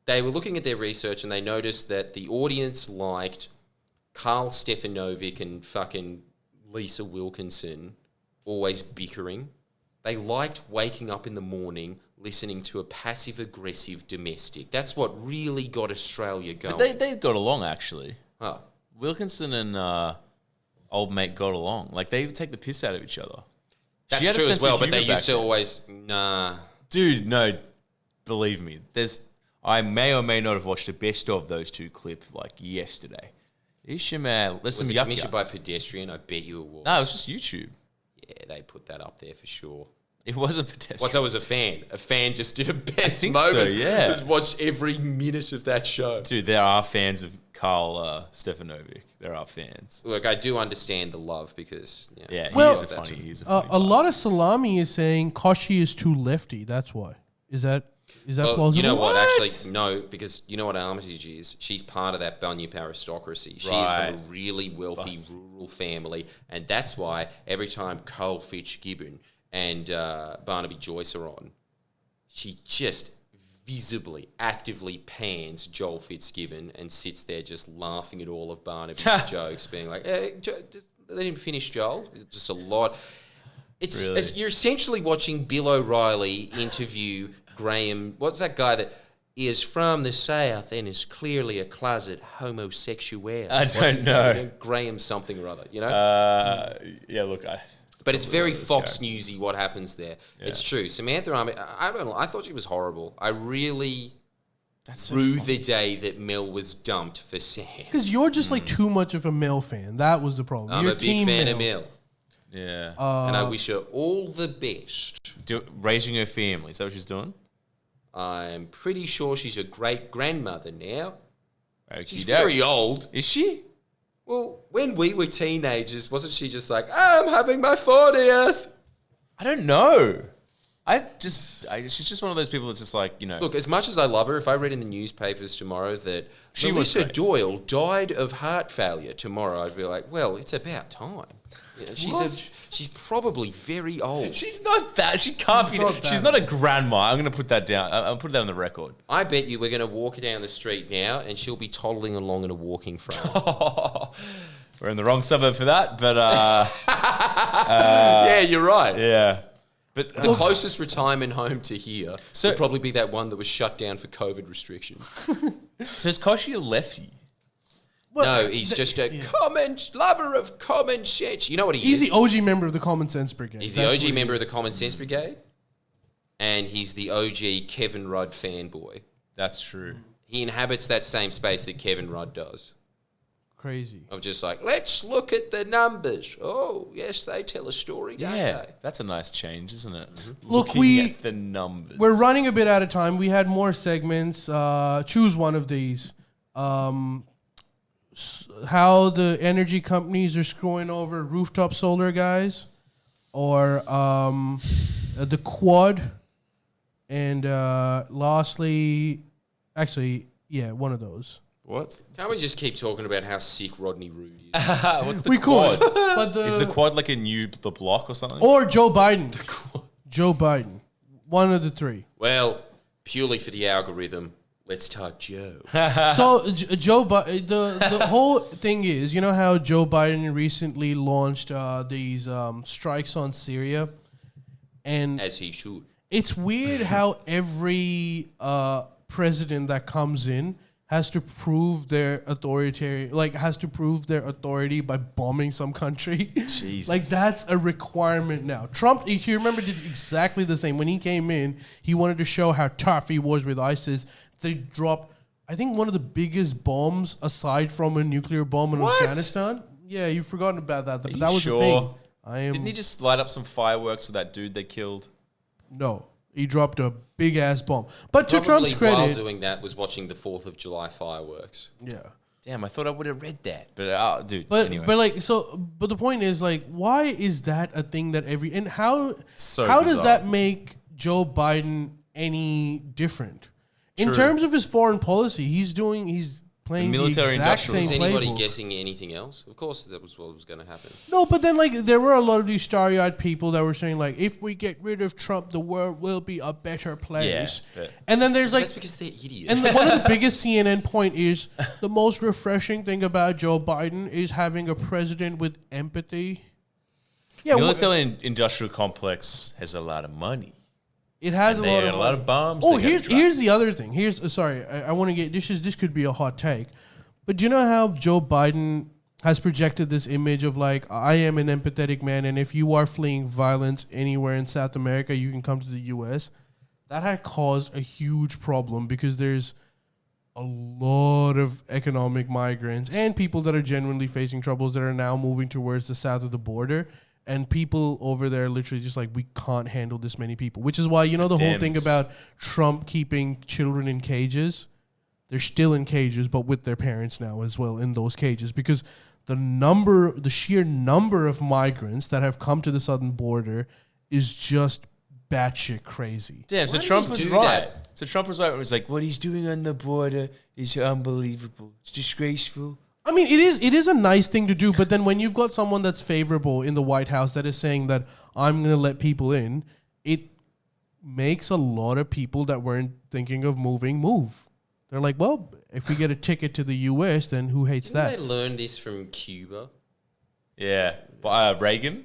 They were looking at their research and they noticed that the audience liked Carl Stefanovic and fucking Lisa Wilkinson always bickering. They liked waking up in the morning listening to a passive-aggressive domestic. That's what really got Australia going. But they got along, actually. Oh. Wilkinson and old mate got along. Like, they take the piss out of each other. That's She had a true as sense well, of but they humour used to back then. always... Nah. Dude, no, believe me. I may or may not have watched the best of those two clips like yesterday. Isha, man, Was listen, it commissioned by Pedestrian? I bet you it was. No, it was just YouTube. Yeah, they put that up there for sure. It wasn't pedestrian. What's I was a fan. A fan just did a best think so, moments. yeah. Just watched every minute of that show. Dude, there are fans of Carl Stefanovic. There are fans. Look, I do understand the love because... Yeah, Well, he's a funny A lot of Salami is saying Koshi is too lefty. That's why. Is that plausible? You know what? Actually, no, because you know what Armitage is? She's part of that Bunyip aristocracy. She's Right. from a really wealthy rural family, and that's why every time Cole Fitzgibbon and Barnaby Joyce are on, she just visibly, actively pans Joel Fitzgibbon and sits there just laughing at all of Barnaby's jokes, being like, hey, just let him finish, Joel. It's just a lot. Really? You're essentially watching Bill O'Reilly interview Graham. What's that guy that is from the South and is clearly a closet homosexual? I don't know. Graham something or other, you know? Yeah, look, But it's very this Fox guy. Newsy what happens there. It's true. Samantha Armitage, I don't know. I thought she was horrible. I really rue the day that Mel was dumped for Sam. Because you're just like too much of a Mel fan. That was the problem. I'm You're a big fan of Mel. yeah. And I wish her all the best. Raising her family. Is that what she's doing? I'm pretty sure she's a great grandmother now. She's Okey-doke. very old. Is she? Well, when we were teenagers, wasn't she just like, I'm having my 40th? I don't know. She's just one of those people that's just like, you know. Look, as much as I love her, if I read in the newspapers tomorrow that She was Melissa great. Doyle died of heart failure tomorrow, I'd be like, well, it's about time. Yeah, she's probably very old. She's not that. She can't be. not that. She's not a grandma. I'm going to put that down. I'll put that on the record. I bet you we're going to walk her down the street now and she'll be toddling along in a walking frame. We're in the wrong suburb for that, but Yeah, you're right. yeah. But The closest retirement home to here So- would probably be that one that was shut down for COVID restrictions. so is Koshi a lefty? No, he's just a lover of common sense. You know what he He's is? the OG member of the Common Sense Brigade. He's the That's OG what he member is. of the Common Sense Brigade, and he's the OG Kevin Rudd fanboy. That's true. He inhabits that same space that Kevin Rudd does. Crazy. Of just like, let's look at the numbers. Oh, yes, they tell a story, don't Yeah, they? that's a nice change, isn't it? Look, Looking at the numbers. We're running a bit out of time. We had more segments. Choose one of these. How the energy companies are screwing over rooftop solar guys, or the quad, and lastly, actually, yeah, one of those. What? Can't we just keep talking about how sick Rodney Rood is? What's the We quad? could, but Is the quad like a new the block or something? or Joe Biden? Joe Biden, one of the three. Well, purely for the algorithm, let's talk Joe. So Joe Biden, the whole thing is, you know how Joe Biden recently launched these strikes on Syria, and As he should. It's weird how every president that comes in has to prove their authority by bombing some country. Jesus. Like that's a requirement now. Trump, if you remember, did exactly the same. When he came in, he wanted to show how tough he was with ISIS. They dropped, I think, one of the biggest bombs aside from a nuclear bomb in Afghanistan. Yeah, you've forgotten about that. But that was the thing. Didn't he just light up some fireworks with that dude they killed? No. He dropped a big ass bomb. But to Probably Trump's credit, while doing that was watching the 4th of July fireworks. yeah. Damn, I thought I would have read that. But anyway. But the point is, like, why is that a thing that how So does bizarre. that make Joe Biden any different in True. terms of his foreign policy? He's playing the military exact industrial. same Is anybody playbook. guessing anything else? Of course, that was what was going to happen. No, but then like there were a lot of these starry-eyed people that were saying like, if we get rid of Trump, the world will be a better place. but- And then there's like, That's because they're idiots. and one of the biggest CNN point is the most refreshing thing about Joe Biden is having a president with empathy. Yeah, military industrial complex has a lot of money. it has And a they lot got of a lot of bombs. Oh, they gotta drop. here's the other thing. I want to get this could be a hot take, but do you know how Joe Biden has projected this image of like, I am an empathetic man, and if you are fleeing violence anywhere in South America, you can come to the U.S. That had caused a huge problem because there's a lot of economic migrants and people that are genuinely facing troubles that are now moving towards the south of the border. And people over there literally just like, we can't handle this many people. Which is why, you know, the whole thing Dems. about Trump keeping children in cages. They're still in cages, but with their parents now as well in those cages. Because the sheer number of migrants that have come to the southern border is just batshit crazy. Damn, so Why did Trump he was do right. that? So Trump was right when he was like, what he's doing on the border is unbelievable. It's disgraceful. I mean, it is a nice thing to do, but then when you've got someone that's favorable in the White House that is saying that I'm going to let people in, it makes a lot of people that weren't thinking of moving move. They're like, well, if we get a ticket to the U.S., then who hates Didn't that? they learn this from Cuba? Yeah. Reagan?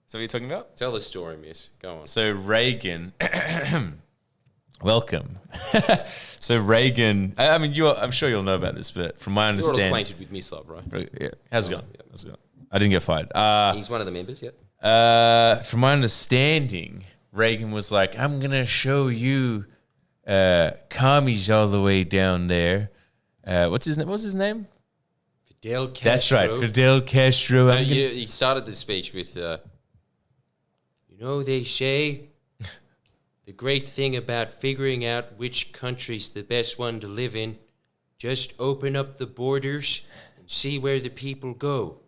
Is that what you're talking about? Tell the story, miss. Go on. So Reagan, welcome. So Reagan, I mean, I'm sure you'll know about this, but from my You're all understanding, acquainted with Miss Love, right? Yeah, how's it going? Yeah. How's it going? I didn't get fired. He's one of the members, yep. From my understanding, Reagan was like, I'm gonna show you commies all the way down there. What's his name? What was his name? Fidel Castro. That's right, Fidel Castro. No, I'm gonna- he started the speech with, they say the great thing about figuring out which country's the best one to live in, just open up the borders and see where the people go.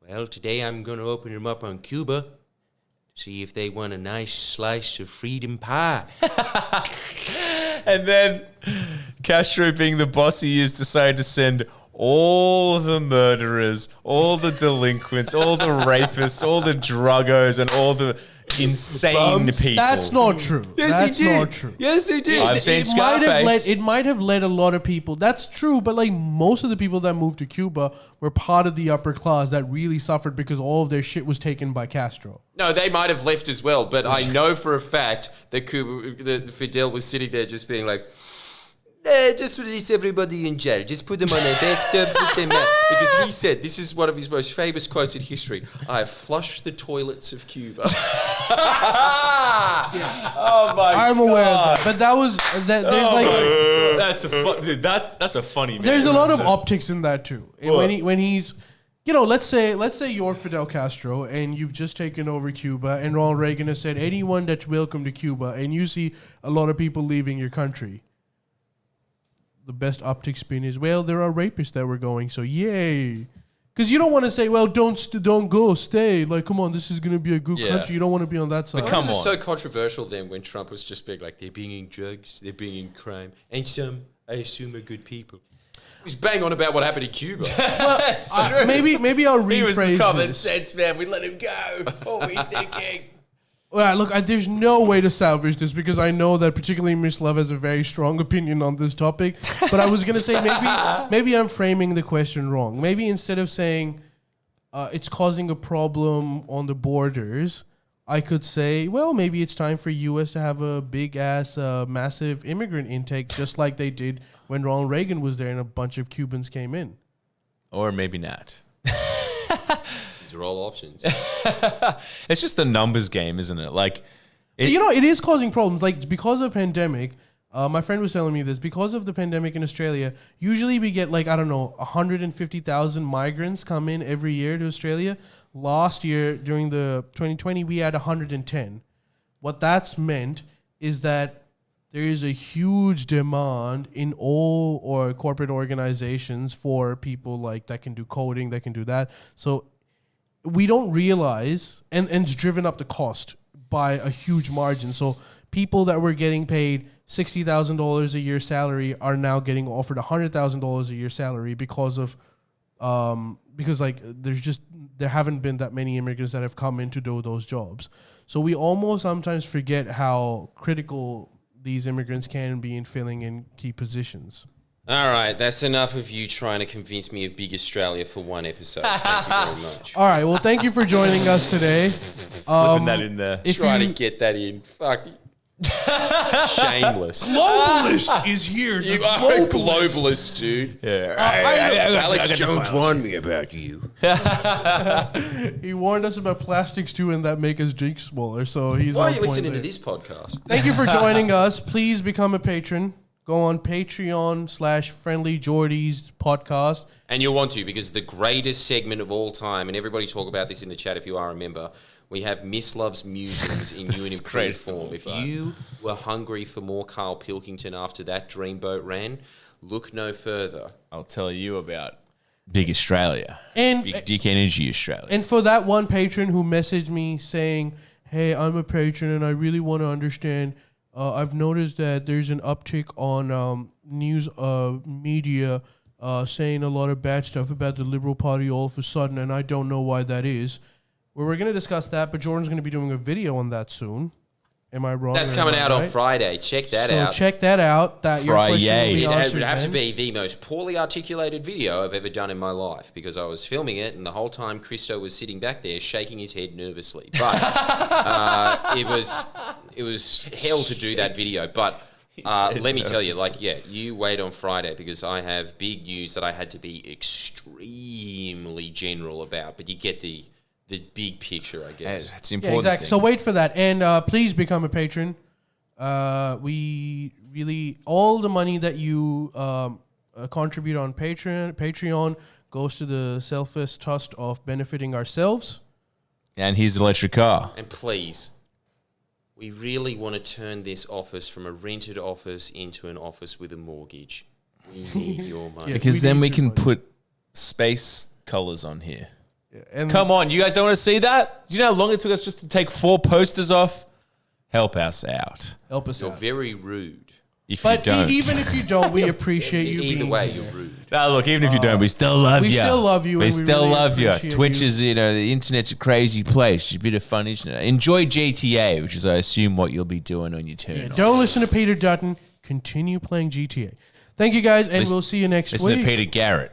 Well, today I'm going to open them up on Cuba, see if they want a nice slice of freedom pie. And then Castro, being the boss he is, decided to send all the murderers, all the delinquents, all the rapists, all the druggos, and all the insane people. That's not true. That's not true. Yes, he did. I've seen Scarface. It might have led a lot of people. That's true, but like most of the people that moved to Cuba were part of the upper class that really suffered because all of their shit was taken by Castro. No, they might have left as well, but I know for a fact that Fidel was sitting there just being like, just release everybody in jail. Just put them on a bathtub, put them out. Because he said, this is one of his most famous quotes in history, I have flushed the toilets of Cuba. Oh my! I'm aware of that, but that was there's That's a funny. Man. there's a lot of optics in that too. And when he's, let's say you're Fidel Castro and you've just taken over Cuba, and Ronald Reagan has said anyone that's welcome to Cuba, and you see a lot of people leaving your country. The best optic spin is, well, there are rapists that were going, so yay. Because you don't want to say, well, don't go, stay. Like, come on, this is going to be a good country. You don't want to be on that side. Why Come was it on. so controversial then when Trump was just being like, they're bringing drugs, they're bringing crime, and some, I assume, are good people. He was bang on about what happened in Cuba. Maybe I'll He was the rephrase common this. sense man. We let him go. What were we thinking? Well, look, there's no way to salvage this because I know that particularly Miss Love has a very strong opinion on this topic. But I was going to say maybe I'm framing the question wrong. Maybe instead of saying it's causing a problem on the borders, I could say, well, maybe it's time for U.S. to have a big-ass, massive immigrant intake, just like they did when Ronald Reagan was there and a bunch of Cubans came in. Or maybe not. These are all options. It's just a numbers game, isn't it? Like, It is causing problems. Like, because of pandemic, my friend was telling me this, because of the pandemic in Australia, usually we get 150,000 migrants come in every year to Australia. Last year, during the 2020, we had 110. What that's meant is that there is a huge demand in all or corporate organizations for people that can do coding, that can do that. So we don't realize, and it's driven up the cost by a huge margin. So people that were getting paid $60,000 a year salary are now getting offered $100,000 a year salary because there haven't been that many immigrants that have come in to do those jobs. So we almost sometimes forget how critical these immigrants can be in filling in key positions. All right, that's enough of you trying to convince me of Big Australia for one episode. Thank you very much. All right, well, thank you for joining us today. slipping that in there. Trying to get that in. Fuck. Shameless. Globalist is here. You are a globalist, dude. Yeah. Alex Jones warned me about you. He warned us about plastics too, and that make us drink smaller. So he's. Why on are you point listening there. to this podcast? Thank you for joining us. Please become a patron. Go on Patreon/Friendlyjordies podcast. And you'll want to, because the greatest segment of all time, and everybody talk about this in the chat if you are a member, we have Miss Love's Musings in new and improved form. If you were hungry for more Carl Pilkington after that Dreamboat ran, look no further. I'll tell you about Big Australia. And Big Dick Energy Australia. And for that one patron who messaged me saying, hey, I'm a patron and I really want to understand, I've noticed that there's an uptick on news media saying a lot of bad stuff about the Liberal Party all of a sudden, and I don't know why that is. Well, we're going to discuss that, but Jordan's going to be doing a video on that soon. Am I wrong? That's coming out on Friday. Check that out. So check that out. That your question will be It answered would have to then. be the most poorly articulated video I've ever done in my life, because I was filming it and the whole time Christo was sitting back there shaking his head nervously. But it was hell to do that video. But let me tell you, you wait on Friday, because I have big news that I had to be extremely general about. But you get the big picture, I guess. It's important. Yeah, exactly. So wait for that. And please become a patron. We really, all the money that you contribute on Patreon goes to the selfless trust of benefiting ourselves. And his electric car. And please, we really want to turn this office from a rented office into an office with a mortgage. We need your money. Yeah. Because We then need we your can money. put space colors on here. Yeah, and Come on, you guys don't want to see that? Do you know how long it took us just to take 4 posters off? Help us out. help us You're out. very rude. If But you don't. even if you don't, we appreciate you Either being way, here. you're rude. No, look, even if you don't, we still love you. We still love you, We and we still really love you. appreciate Twitch you. is, the internet's a crazy place. It's a bit of fun, isn't it? Enjoy GTA, which is, I assume, what you'll be doing on your turn. off. Don't listen to Peter Dutton. Continue playing GTA. Thank you guys, and we'll see you next Listen week. to Peter Garrett.